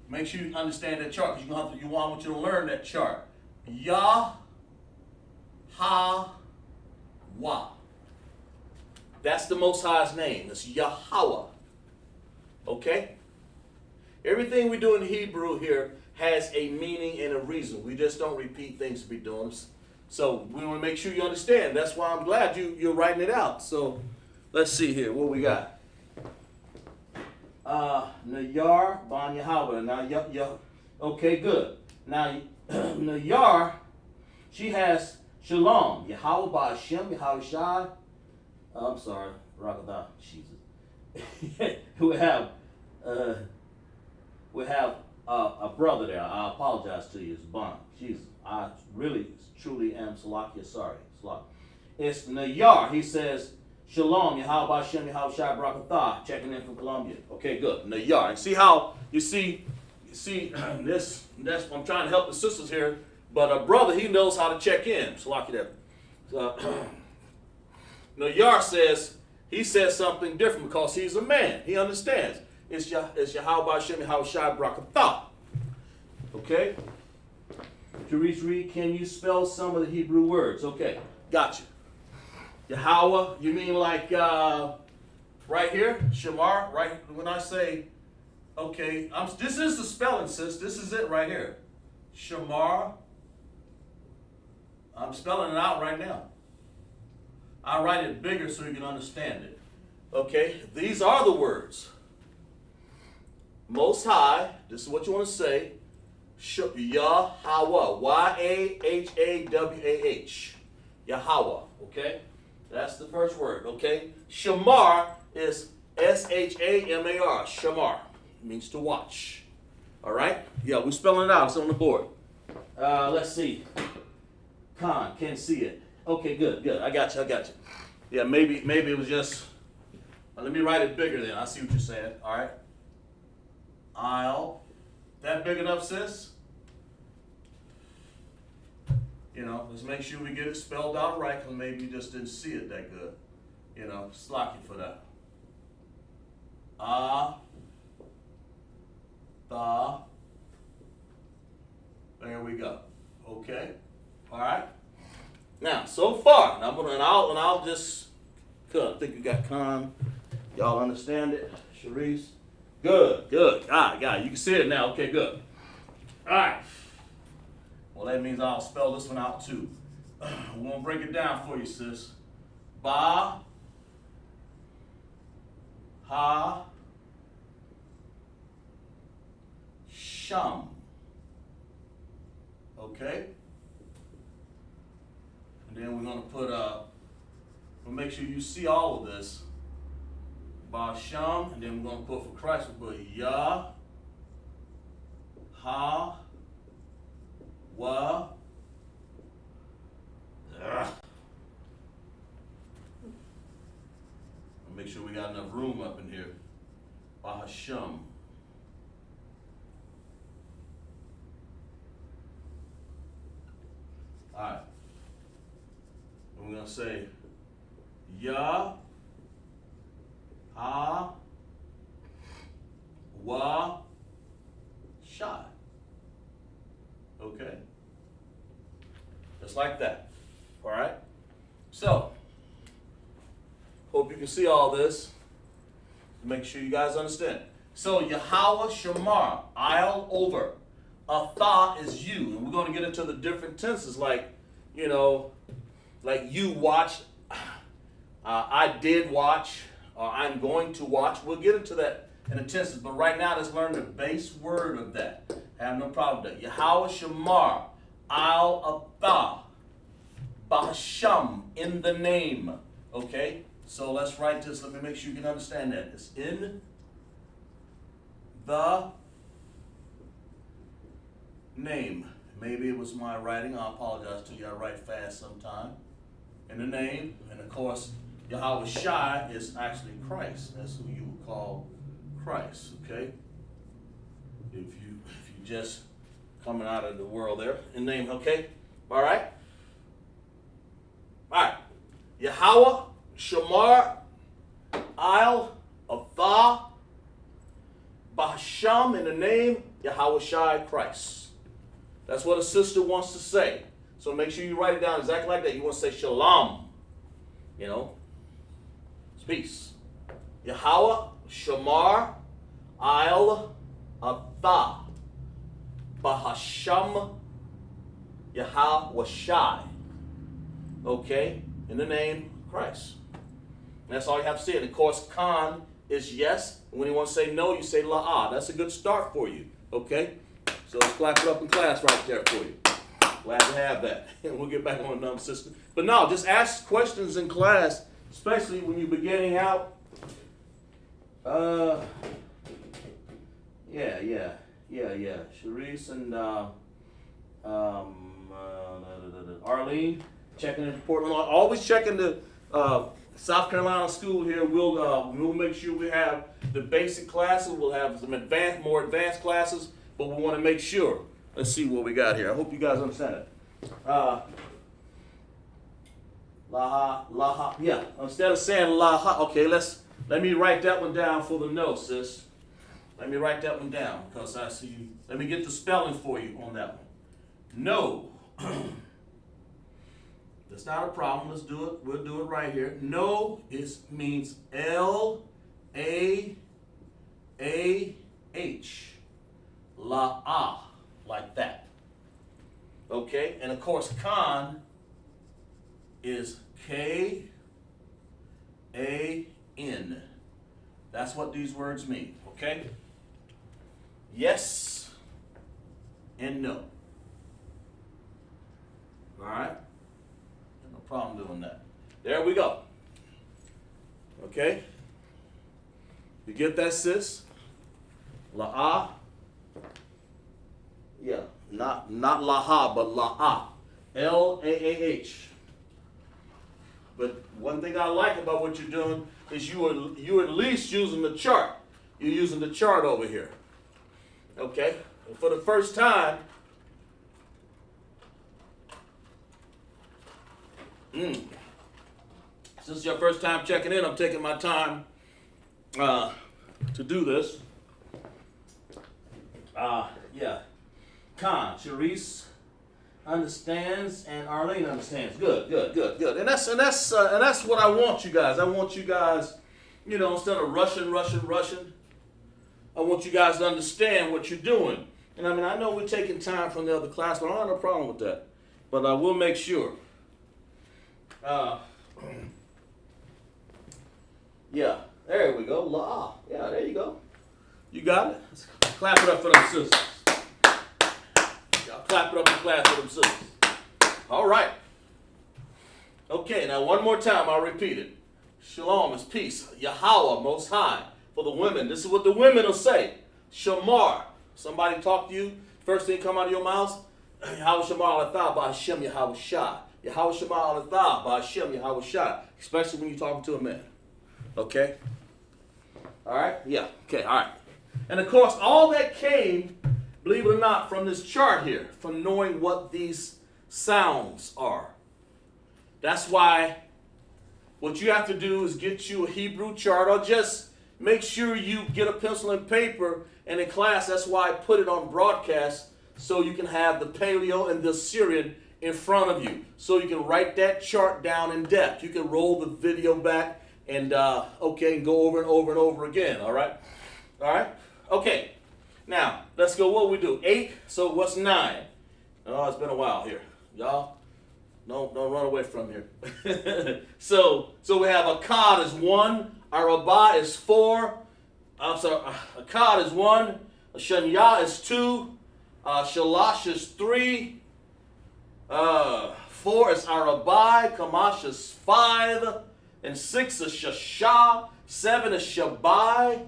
Make sure you understand that chart because I want you to learn that chart. Yah. Ha-wa. That's the Most High's name. It's Yahweh. Okay? Everything we do in Hebrew here has a meaning and a reason. We just don't repeat things to be doing. So we want to make sure you understand. That's why I'm glad you're writing it out. So let's see here. What we got? Nayar Ban Yahweh. Now, okay, good. Now, Nayar, she has Shalom, Yahweh Ba'Hashem, Yahweh Shai. I'm sorry, Rakadah, Jesus. we have a brother there. I apologize to you. It's Bon. Jesus, I really, truly am Salakia sorry. It's Nayar. He says, Shalom, Yahweh Ba'Hashem, Yahweh Shai, Rakadah. Checking in from Colombia. Okay, good. Nayar. And see how you see this? That's I'm trying to help the sisters here. But a brother, he knows how to check in. Nayar says something different because he's a man. He understands. It's Yahweh Hashem, Yahweh Shai Brakatah. Okay? Therese Reed, can you spell some of the Hebrew words? Okay, gotcha. Yahweh, you mean like right here? Shamar, right? When I say, okay, this is the spelling, sis. This is it right here. Shamar. I'm spelling it out right now. I write it bigger so you can understand it. Okay, these are the words. Most High, this is what you want to say. Yahweh. Y-A-H-A-W-A-H. Yahweh. Okay, that's the first word. Okay, Shamar is S-H-A-M-A-R. Shamar. It means to watch. All right? Yeah, we're spelling it out. It's on the board. Let's see. Con, can't see it. Okay, good. I got you. Yeah, maybe it was just, let me write it bigger then. I see what you're saying. All right? I'll. That big enough, sis? You know, let's make sure we get it spelled out right, because maybe you just didn't see it that good. You know, slocky for that. The. There we go. Okay. All right. Now, so far, I'll just. Good. I think you got con. Y'all understand it, Sharice? Good. Got it. You can see it now. Okay, good. All right. Well, that means I'll spell this one out too. We're gonna break it down for you, sis. Ba. Ha. Shum. Okay? And then we're going to put, we'll make sure you see all of this. Ba Shum, and then we're going to put for Christ, we'll put Ya, Ha, Wa, make sure we got enough room up in here. Ba Shum. Alright. We're going to say Ya, Ha, Wa, Shai. Okay? Just like that. Alright? So, hope you can see all this. Make sure you guys understand. So, Yahweh Shamar, I'll over. Atha is you. And we're going to get into the different tenses, like, you know, like you watched, I did watch, or I'm going to watch. We'll get into that in the tenses. But right now, let's learn the base word of that. I have no problem with that. Yahweh Shamar, I'll Atha, Bahasham, in the name. Okay? So let's write this. Let me make sure you can understand that. It's in the name. Maybe it was my writing. I apologize to you. I write fast sometime. In the name. And of course, Yahweh Shai is actually Christ. That's who you would call Christ. Okay? If you just coming out of the world there. In the name. Okay? All right? All right. Yahweh Shamar, I'll, Atha, Bahasham, in the name, Yahweh Shai, Christ. That's what a sister wants to say. So make sure you write it down exactly like that. You want to say shalom. You know, it's peace. Yahweh Shamar, I'll, Atha, Bahasham, Yahweh Shai. Okay? In the name of Christ. And that's all you have to say. And of course, Khan is yes. When you want to say no, you say la'ah. That's a good start for you. Okay? So let's clap it up in class right there for you. Glad to have that. And we'll get back on another system. But no, just ask questions in class, especially when you're beginning out. Yeah. Sharice and Arlene checking in Portland. Always checking the South Carolina school here. We'll make sure we have the basic classes. We'll have some more advanced classes, but we want to make sure. Let's see what we got here. I hope you guys understand it. Laha. Yeah. Instead of saying laha, okay. Let me write that one down for the notes, sis. Let me write that one down because I see you. Let me get the spelling for you on that one. No. That's not a problem. Let's do it. We'll do it right here. No means L-A-A-H. La-ah. Like that. Okay? And of course, Khan is K-A-N. That's what these words mean. Okay? Yes and no. All right? No problem doing that. There we go. Okay? You get that, sis? La'ah, Yeah, not Laha, but Laah. L-A-A-H. But one thing I like about what you're doing is you're at least using the chart. You're using the chart over here. Okay? And for the first time, since it's your first time checking in, I'm taking my time to do this. Yeah. Sharice understands and Arlene understands. Good. And that's what I want you guys. I want you guys, instead of rushing, I want you guys to understand what you're doing. And I know we're taking time from the other class, but I don't have no problem with that. But I will make sure. Yeah, there we go. La. Yeah, there you go. You got it? Let's clap it up for them sisters. Y'all clap it up in class for them sisters. All right. Okay, now one more time, I'll repeat it. Shalom is peace. Yahweh, Most High. For the women, this is what the women will say. Shamar. Somebody talk to you, first thing come out of your mouth, Yahweh Shamar Alathah by Hashem Yahweh Shah. Yahweh Shamar Alathah by Hashem Yahweh Shah. Especially when you're talking to a man. Okay? All right? Yeah. Okay, all right. And of course, all that came, believe it or not, from this chart here, from knowing what these sounds are. That's why what you have to do is get you a Hebrew chart, or just make sure you get a pencil and paper. And in class, that's why I put it on broadcast, so you can have the Paleo and the Assyrian in front of you. So you can write that chart down in depth. You can roll the video back and, and go over and over and over again, all right? All right? Okay. Now, let's go. What we do? 8. So what's 9? Oh, it's been a while here. Y'all, don't run away from here. so we have Akkad is 1. Arabah is 4. Akkad is 1. Shanyah is 2. Shalash is 3. 4 is Arabai. Kamash is 5. And 6 is Shashah. 7 is Shabai.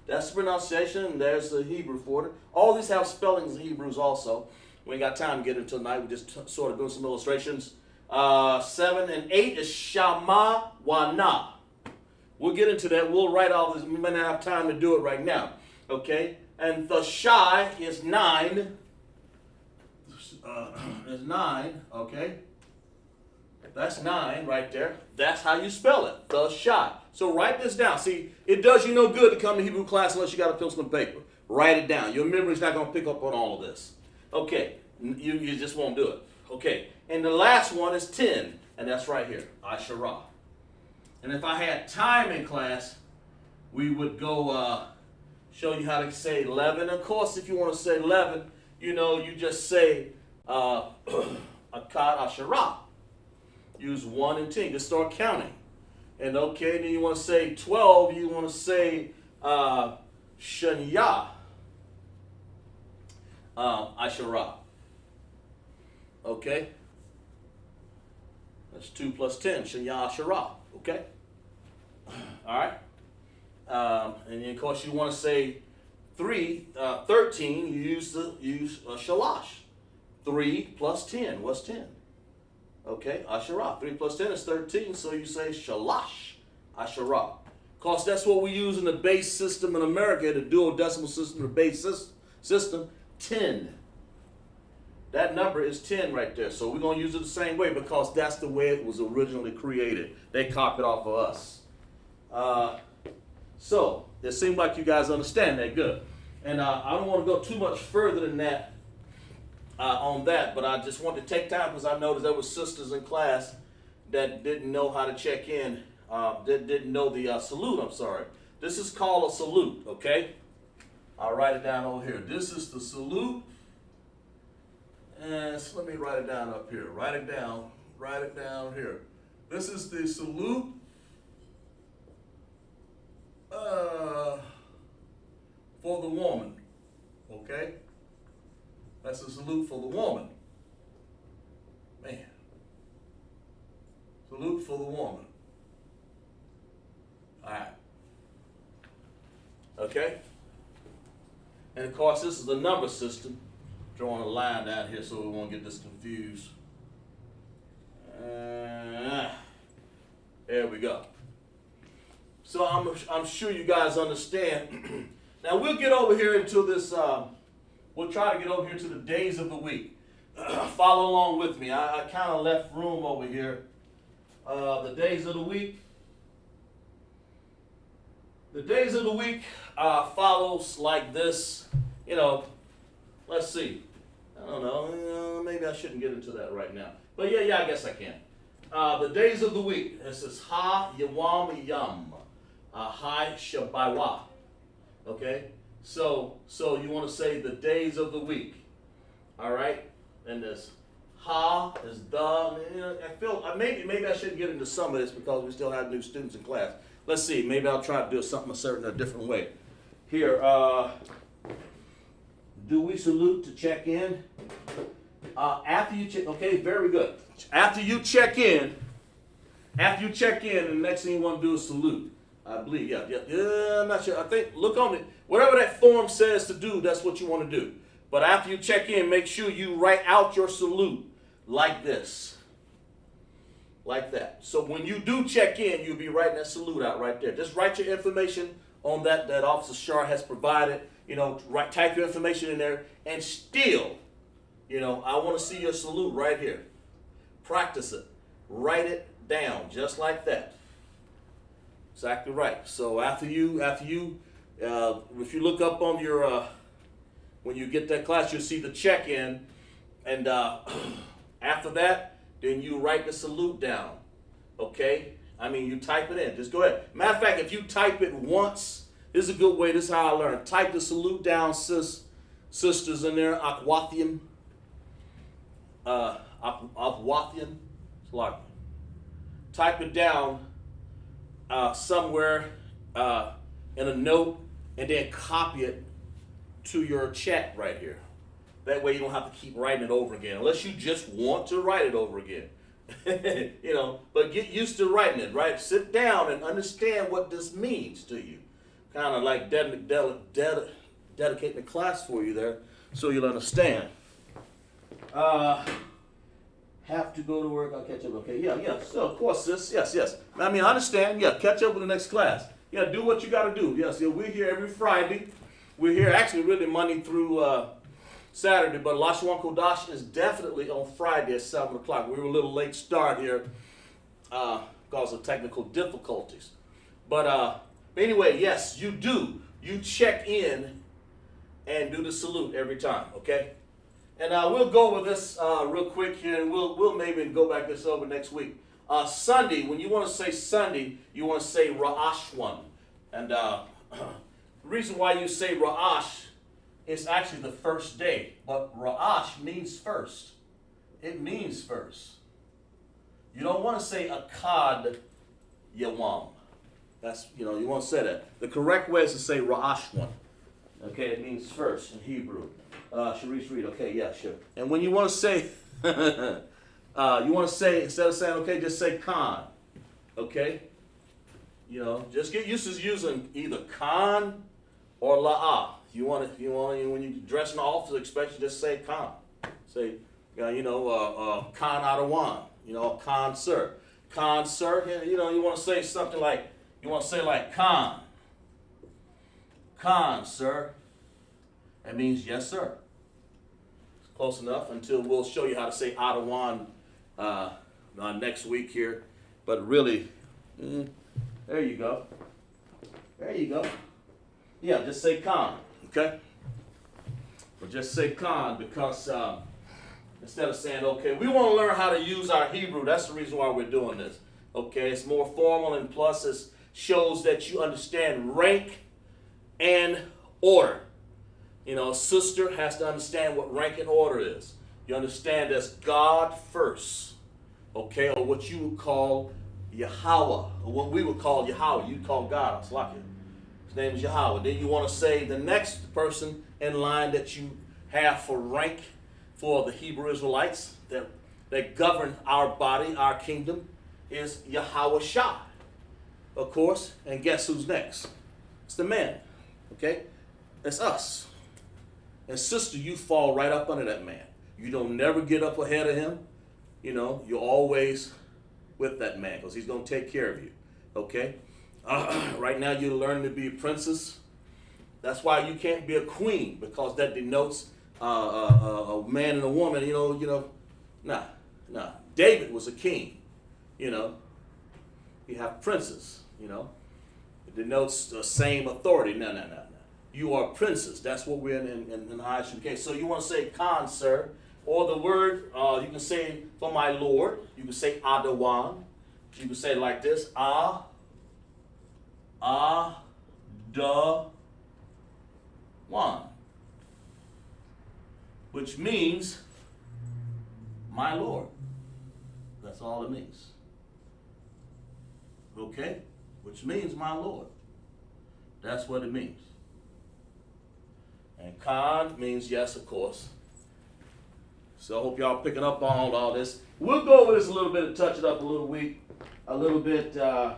That's the pronunciation, and there's the Hebrew for it. All these have spellings in Hebrews also. We ain't got time to get into tonight. We're just sort of doing some illustrations. 7 and 8 is Shama Wana. We'll get into that. We'll write all this. We may not have time to do it right now. Okay? And the Shai is 9. Is 9. Okay? That's 9 right there. That's how you spell it. The Shai. So write this down. See, it does you no good to come to Hebrew class unless you got a pencil and paper. Write it down. Your memory's not going to pick up on all of this. Okay. You just won't do it. Okay. And the last one is 10. And that's right here. Asherah. And if I had time in class, we would go show you how to say 11. Of course, if you want to say 11, you just say Akkad Asherah. Use 1 and 10. Just start counting. And then you want to say 12, you want to say Shanyah Asherah. Okay? That's 2 plus 10, Shanyah Asherah. Okay? All right? And then, of course, you want to say 13, you use Shalash. 3 plus 10, what's 10? Okay, Asherah. 3 plus 10 is 13, so you say Shalash Asherah. Of course, that's what we use in the base system in America, the dual decimal system, the base system, 10. That number is 10 right there. So we're going to use it the same way because that's the way it was originally created. They copied off of us. So it seems like you guys understand that good. And I don't want to go too much further than that on that, but I just want to take time because I noticed there were sisters in class that didn't know how to check in, that didn't know the salute, I'm sorry. This is called a salute, okay? I'll write it down over here. This is the salute. And so let me write it down up here. Write it down here. This is the salute for the woman, okay? That's a salute for the woman. Man. Salute for the woman. All right. Okay? And of course, this is a number system. drawing a line down here so we won't get this confused. There we go. So I'm sure you guys understand. Now we'll get over here into this, we'll try to get over here to the days of the week. Follow along with me. I kind of left room over here. The days of the week. The days of the week follows like this. You know, let's see. I don't know. Maybe I shouldn't get into that right now. But yeah, I guess I can. The days of the week. This is Ha Yawam Yam. Hai Shabawa. Okay? So you want to say the days of the week. All right? And this Ha is the. You know, I feel maybe I shouldn't get into some of this because we still have new students in class. Let's see. Maybe I'll try to do something a different way. Here. Do we salute to check in? After you check. Okay, very good. After you check in, the next thing you want to do is salute. I believe. Yeah. I'm not sure. I think look on it. Whatever that form says to do, that's what you want to do. But after you check in, make sure you write out your salute like this. Like that. So when you do check in, you'll be writing that salute out right there. Just write your information on that Officer Shar has provided. You know, type your information in there. And still, you know, I want to see your salute right here. Practice it. Write it down just like that. Exactly right. So after you, if you look up on your, when you get that class, you'll see the check-in, and after that, then you write the salute down. Okay? I mean, you type it in. Just go ahead. Matter of fact, if you type it once, this is a good way. This is how I learned. Type the salute down, sisters in there. Akwathian. Akwathian. Like, type it down somewhere in a note, and then copy it to your chat right here. That way you don't have to keep writing it over again, unless you just want to write it over again. You know, but get used to writing it, right? Sit down and understand what this means to you. Kind of like dedicating the class for you there, so you'll understand. Have to go to work. I'll catch up. Okay, yeah. So of course, sis. Yes. I mean, I understand. Yeah, catch up with the next class. Yeah, do what you got to do. Yes, yeah, we're here every Friday. We're here actually really Monday through Saturday, but Lashawan Qadash is definitely on Friday at 7 o'clock. We were a little late start here because of technical difficulties. But anyway, yes, you do. You check in and do the salute every time, okay? And we'll go over this real quick here, and we'll maybe go back this over next week. Sunday, when you want to say Sunday, you want to say Ra'ashwan. And the reason why you say Ra'ash is actually the first day. But Ra'ash means first. It means first. You don't want to say Akad Yawam. That's, you want to say that. The correct way is to say Ra'ashwan. Okay, it means first in Hebrew. Sharice read. Okay, yeah, sure. And when you want to say, instead of saying, okay, just say Khan. Okay? Just get used to using either Khan or La'ah. When you dress in the office, expect you just say Khan. Say, Khan Adawan. Khan sir. Khan sir. You want to say something like, Khan. Khan sir. That means yes sir. Close enough until we'll show you how to say Adawan next week here. But really, there you go. There you go. Yeah, just say Khan, okay? But just say Khan because instead of saying, okay, we want to learn how to use our Hebrew. That's the reason why we're doing this. Okay, it's more formal, and plus it shows that you understand rank and order. A sister has to understand what rank and order is. You understand that's God first, okay, or what you would call Yahweh, or what we would call Yahweh. You'd call God. It's like it. His name is Yahweh. Then you want to say the next person in line that you have for rank for the Hebrew Israelites that govern our body, our kingdom, is Yahweh Shai, of course. And guess who's next? It's the men, okay? It's us. And sister, you fall right up under that man. You don't never get up ahead of him. You know, you're always with that man because he's going to take care of you. Okay? Right now you're learning to be a princess. That's why you can't be a queen, because that denotes a man and a woman. Nah. David was a king. You have princes. It denotes the same authority. No. You are a princess. That's what we're in the Isupk. So you want to say Khan, sir, or the word, you can say for my Lord. You can say Adawan. You can say it like this, Adawan, which means my Lord. That's all it means. Okay? Which means my Lord. That's what it means. And Khan means yes, of course. So I hope y'all picking up on all this. We'll go over this a little bit and touch it up a little bit. I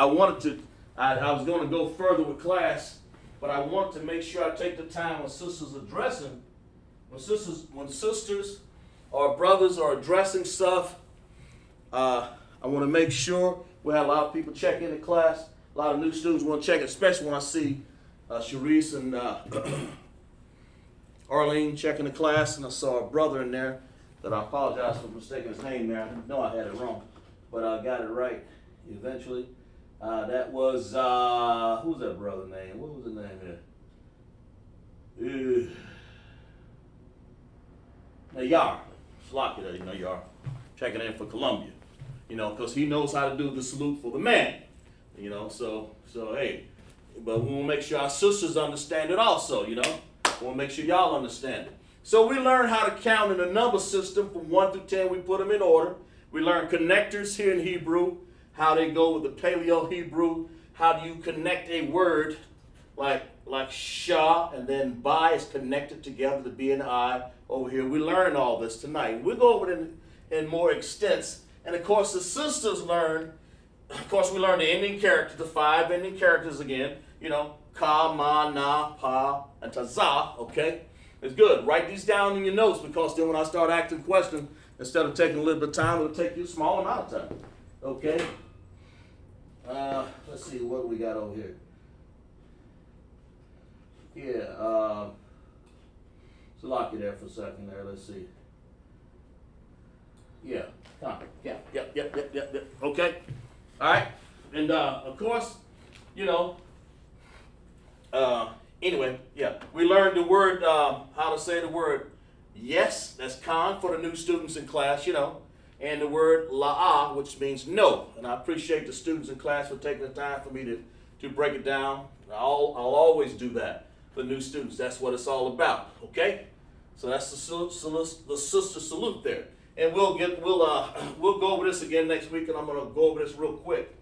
was going to go further with class, but I want to make sure I take the time when sisters addressing, when sisters or brothers are addressing stuff. I want to make sure we have a lot of people check into class. A lot of new students want to check it, especially when I see Sharice and Arlene checking the class, and I saw a brother in there that I apologize for mistaking his name there. I know I had it wrong, but I got it right eventually. That was, who's that brother's name? What was his name here? Yar. Slocky there, Yar. Checking in for Columbia. Because he knows how to do the salute for the man. So hey. But we want to make sure our sisters understand it also, We want to make sure y'all understand it. So we learn how to count in a number system from 1 through 10. We put them in order. We learn connectors here in Hebrew, how they go with the Paleo Hebrew. How do you connect a word like Shah, and then Bai is connected together to be an I over here. We learn all this tonight. We'll go over it in more extents. And of course, the sisters learn. Of course, we learn the ending characters, the 5 ending characters again. Ka, Ma, Na, Pa, and Tazah, okay? It's good. Write these down in your notes, because then when I start asking questions, instead of taking a little bit of time, it'll take you a small amount of time, okay? Let's see, what do we got over here? Yeah, so lock you there for a second there. Let's see. Yeah, yep. Okay? All right? And, of course, anyway, yeah, we learned the word, how to say the word yes, that's Khan for the new students in class, and the word la'ah, which means no. And I appreciate the students in class for taking the time for me to break it down. I'll always do that for new students. That's what it's all about, okay? So that's the sister salute there. And we'll go over this again next week, and I'm going to go over this real quick.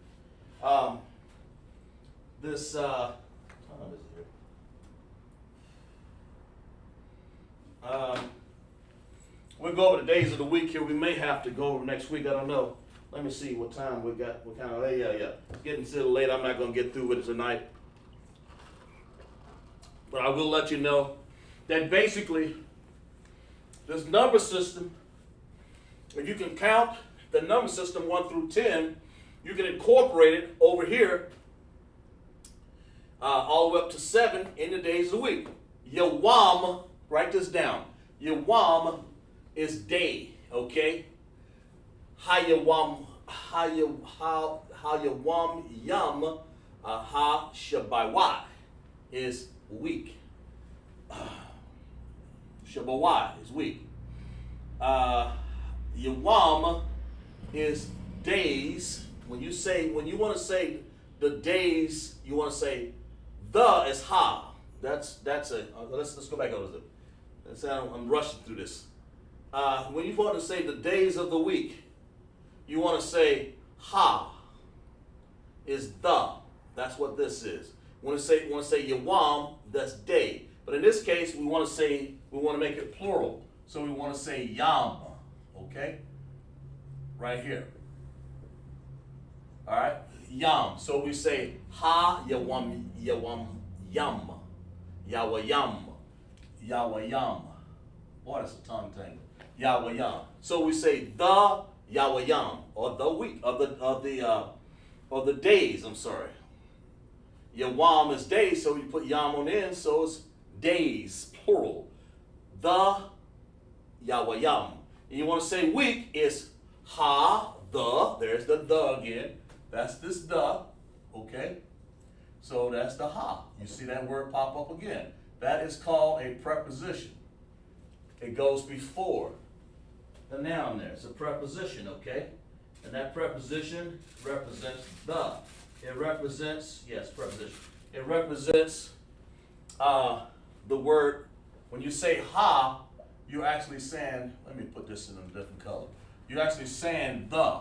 We'll go over the days of the week here. We may have to go over next week. I don't know. Let me see what time we got. What kind of? Yeah. It's getting a little late. I'm not going to get through with it tonight. But I will let you know that basically this number system, if you can count the number system 1 through 10, you can incorporate it over here all the way up to 7 in the days of the week. Yawam, write this down. Yawam is day, okay? Hayawam yam ha shabaywa is week. Shabaywa is week. Yawam is days. When you want to say the days, you want to say the is ha. That's a. Let's go back over this. I'm rushing through this. When you want to say the days of the week, you want to say ha is the. That's what this is. Want to say yawam, that's day. But in this case, we want to make it plural. So we want to say yam. Okay? Right here. All right? Yam. So we say ha yawam yam. Yawa yam. Yahweh-yam. Boy, that's a tongue thing. Yahweh-yam. So we say the Yahweh-yam, or the week of the days. I'm sorry. Yawam is days, so you put yam on the end, so it's days, plural. The Yahweh-yam. And you want to say week is ha, the. There's the again. That's this the. Okay. So that's the ha. You see that word pop up again. That is called a preposition. It goes before the noun there. It's a preposition, okay? And that preposition represents the. It represents, yes, preposition. It represents the word, when you say ha, you're actually saying, let me put this in a different color. You're actually saying the.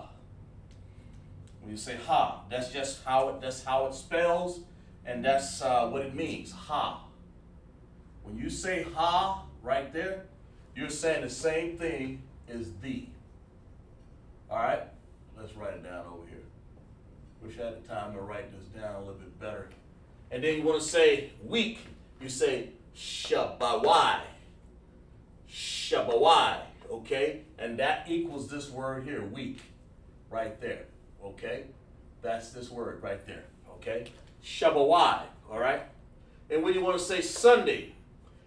When you say ha, that's just how it spells, and that's what it means, ha. When you say ha right there, you're saying the same thing as the. All right? Let's write it down over here. Wish I had the time to write this down a little bit better. And then you want to say week, you say shabawai. Shabawai, okay? And that equals this word here, week, right there, okay? That's this word right there, okay? Shabawai, all right? And when you want to say Sunday,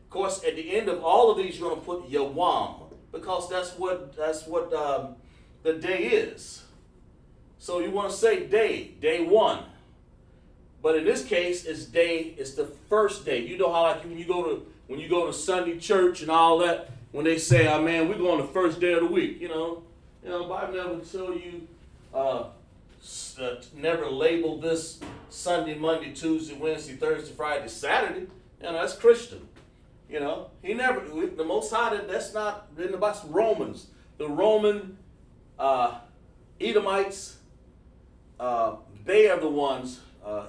of course, at the end of all of these, you're going to put Yawam, because that's what the day is. So you want to say day one. But in this case, it's the first day. You know how like when you go to Sunday church and all that, when they say, "Oh man, we're going the first day of the week," the Bible never tell you never label this Sunday, Monday, Tuesday, Wednesday, Thursday, Friday, Saturday. That's Christian. He never, the Most High, that's not in the Bible. Romans, the Roman Edomites, they are the ones,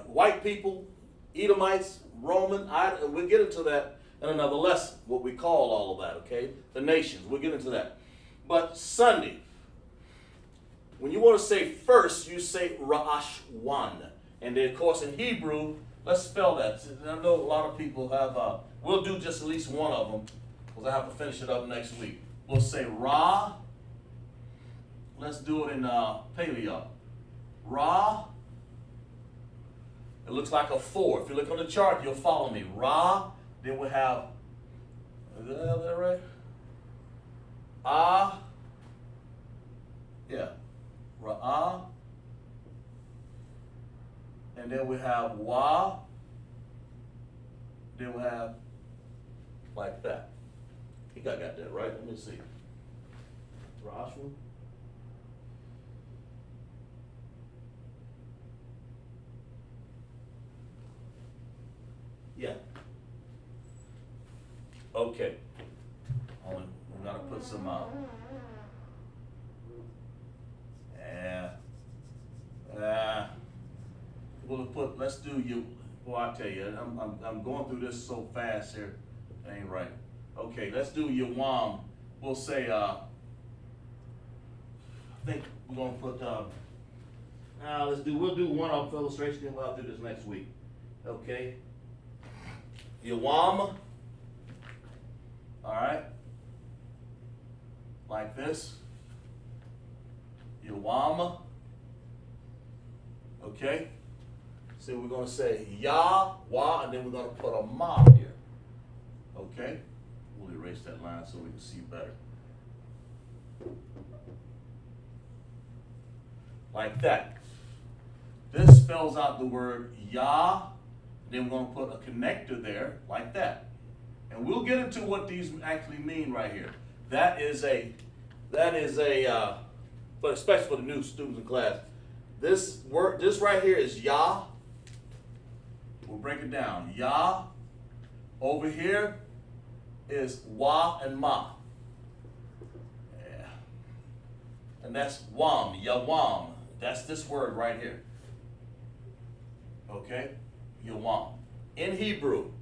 white people, Edomites, Roman, we'll get into that in another lesson, what we call all of that, okay? The nations, we'll get into that. But Sunday, when you want to say first, you say Lashawan. And then, of course, in Hebrew, let's spell that. I know a lot of people have, we'll do just at least one of them, because I have to finish it up next week. We'll say Ra. Let's do it in Paleo. Ra. It looks like a 4. If you look on the chart, you'll follow me. Ra. Then we have, is that right? Ah. Yeah. Ra'ah. And then we have Wa. Then we have like that. I think I got that right. Let me see. Rashwan. Yeah. Okay. Only we gotta put some we'll put, let's do you. Well, I tell you, I'm going through this so fast here. It ain't right. Okay, let's do Yawam. We'll say I think we're gonna put we'll do one off illustration, then we'll do this next week. Okay. Yawam. All right. Like this. Yawam. Okay. So we're going to say Yah, Wa, and then we're going to put a Ma here. Okay. We'll erase that line so we can see better. Like that. This spells out the word Yah. Then we're going to put a connector there, like that. And we'll get into what these actually mean right here. That is a, but especially for the new students in class. This right here is Yah. We'll break it down. Yah. Over here is Wa and Ma. Yeah. And that's Wam, Yawam. That's this word right here. Okay? Yawam. In Hebrew,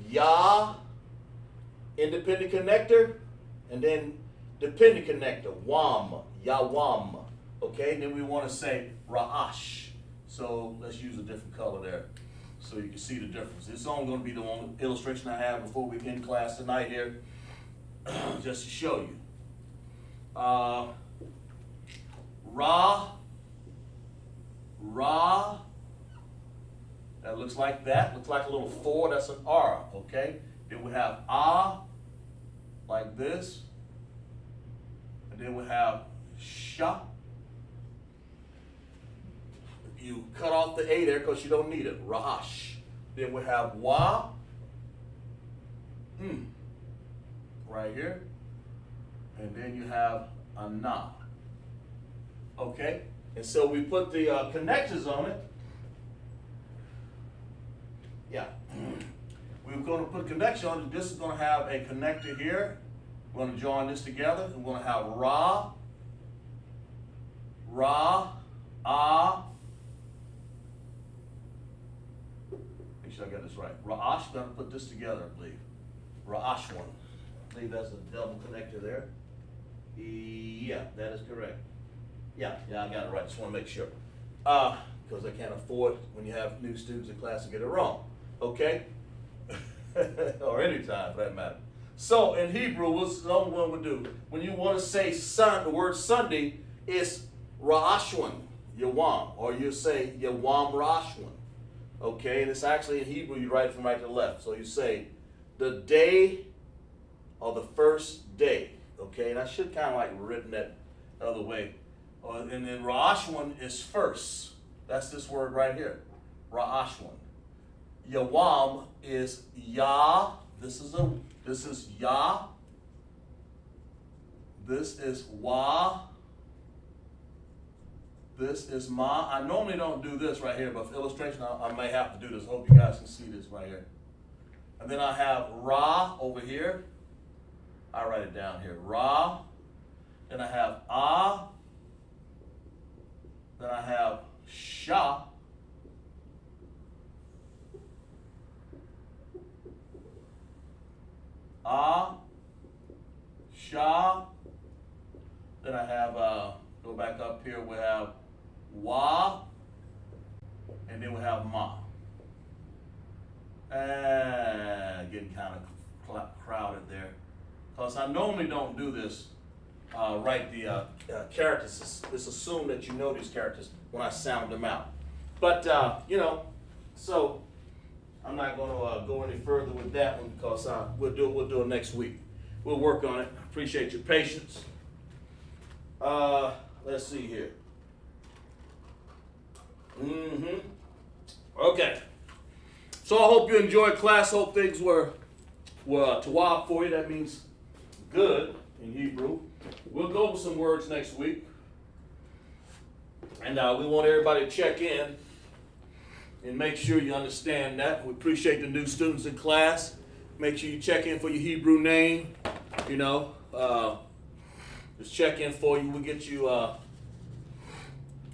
Yah, independent connector, and then dependent connector, Wam, Yawam. Okay, and then we want to say Ra'ash. So let's use a different color there. so you can see the difference. It's only going to be the one illustration I have before we end class tonight here, just to show you. Ra, that looks like that. Looks like a little 4. That's an R, okay? Then we have Ah, like this. And then we have Sha. You cut off the A there because you don't need it. Ra'ash. Then we have Wa. Right here. And then you have Ana. Okay? And so we put the connectors on it. Yeah. We're going to put connection on it. This is going to have a connector here. We're going to join this together. We're going to have Ra, Ah. Make sure I got this right. Ra'ash, we're going to put this together, I believe. Ra'ashwan. I believe that's a double connector there. Yeah, that is correct. Yeah, I got it right. Just want to make sure. Because I can't afford, when you have new students in class, to get it wrong. Okay? Or any time, for that matter. So, in Hebrew, what's the only one we do? When you want to say sun, the word Sunday is Ra'ashwan, Yawam. Or you say Yawam Ra'ashwan. Okay? And it's actually in Hebrew, you write it from right to left. So you say, the day or the first day. Okay? And I should kind of like written that other way. And then Ra'ashwan is first. That's this word right here. Ra'ashwan. Yawam is Yah. This is Yah. This is Wa. This is Ma. I normally don't do this right here, but for illustration, I may have to do this. I hope you guys can see this right here. And then I have Ra over here. I write it down here. Ra. Then I have Ah. Then I have Sha. Ah. Sha. Then I have, go back up here, we have Wa. And then we have Ma. Getting kind of crowded there. Because I normally don't do this. Write the characters. It's assumed that you know these characters when I sound them out. But, so I'm not going to go any further with that one because we'll do it next week. We'll work on it. Appreciate your patience. Let's see here. Okay. So I hope you enjoyed class. Hope things were tawab for you. That means good in Hebrew. We'll go over some words next week. And we want everybody to check in and make sure you understand that. We appreciate the new students in class. Make sure you check in for your Hebrew name. Just check in for you. We'll get you,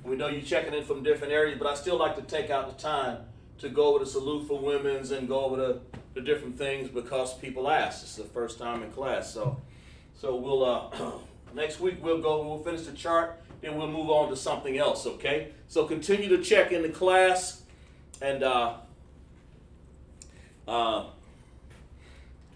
we know you're checking in from different areas, but I still like to take out the time to go over the salute for women's and go over the different things because people ask. It's the first time in class. So we'll, next week we'll finish the chart, then we'll move on to something else, okay? So continue to check in the class and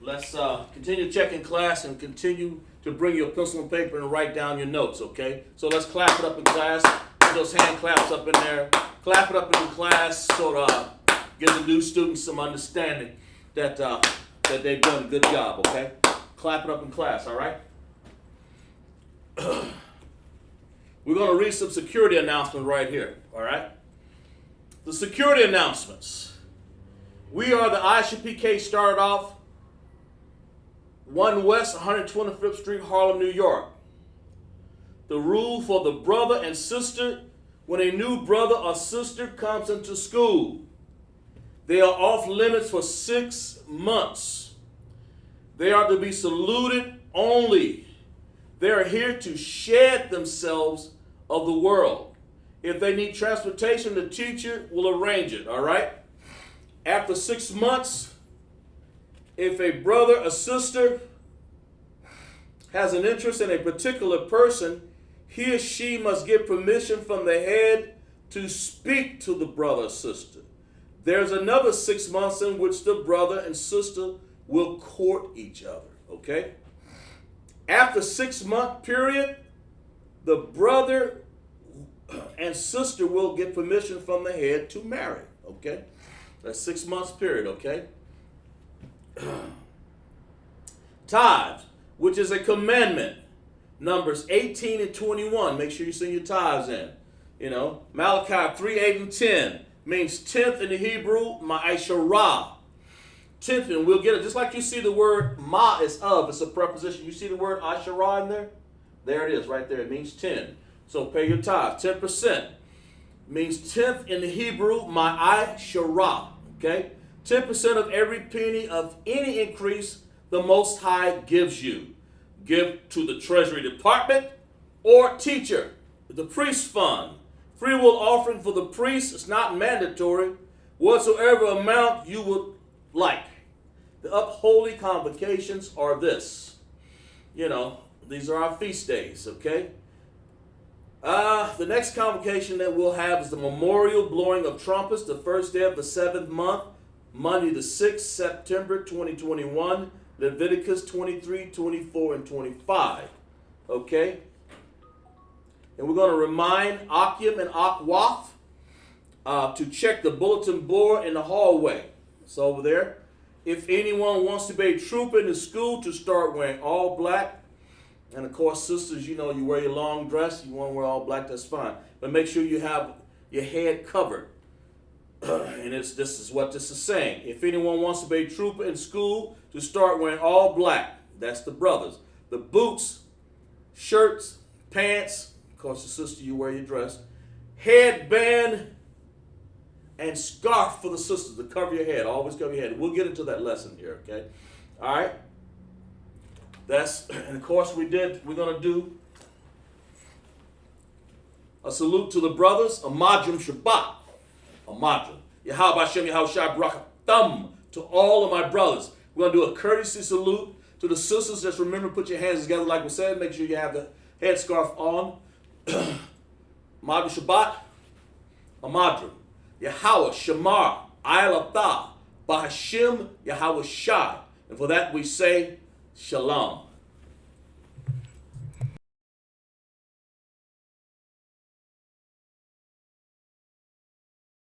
let's continue to check in class and continue to bring your pencil and paper and write down your notes, okay? So let's clap it up in class. Put those hand claps up in there. Clap it up in the class so give the new students some understanding that they've done a good job, okay? Clap it up in class, all right? We're going to read some security announcements right here, all right? The security announcements. We are the Isupk started off 1 West 125th Street, Harlem, New York. The rule for the brother and sister when a new brother or sister comes into school. They are off limits for 6 months. They are to be saluted only. They are here to shed themselves of the world. If they need transportation, the teacher will arrange it, all right? After 6 months, if a brother or sister has an interest in a particular person, he or she must get permission from the head to speak to the brother or sister. There's another 6 months in which the brother and sister will court each other, okay? After 6 month period, the brother and sister will get permission from the head to marry, okay? That's 6 months period, okay? Tithes, which is a commandment. Numbers 18 and 21. Make sure you send your tithes in. You know, Malachi 3, 8 and 10 means 10th in the Hebrew, ma'asharah. 10th, and we'll get it. Just like you see the word ma is of, it's a preposition. You see the word asherah in there? There it is, right there. It means 10. So pay your tithe. 10% means 10th in the Hebrew, ma'asharah. Okay? 10% of every penny of any increase the Most High gives you. Give to the Treasury Department or teacher, the priest fund. Free will offering for the priest is not mandatory. Whatsoever amount you would like. The upholy convocations are this. You know, these are our feast days, okay? The next convocation that we'll have is the memorial blowing of trumpets, the first day of the 7th month, Monday the 6th, September 2021, Leviticus 23, 24, and 25. Okay? And we're going to remind Akim and Akwath to check the bulletin board in the hallway. It's over there. If anyone wants to be a trooper in the school, to start wearing all black. And of course, sisters, you know, you wear your long dress. You want to wear all black, that's fine. But make sure you have your head covered. And this is what this is saying. If anyone wants to be a trooper in school, to start wearing all black. That's the brothers. The boots, shirts, pants. Of course, the sister, you wear your dress. Headband and scarf for the sisters to cover your head. Always cover your head. We'll get into that lesson here, okay? All right? And of course, we're going to do a salute to the brothers, a Madrim Shabbat. A Madrim. Yahweh Hashem, Yahweh Shai Brakathum to all of my brothers. We're going to do a courtesy salute to the sisters. Just remember, put your hands together like we said. Make sure you have the headscarf on. Madrim Shabbat, a Madrim. Yahweh Shamar, Aylatah, Bahashim, Yahweh Shai. And for that we say, Shalom.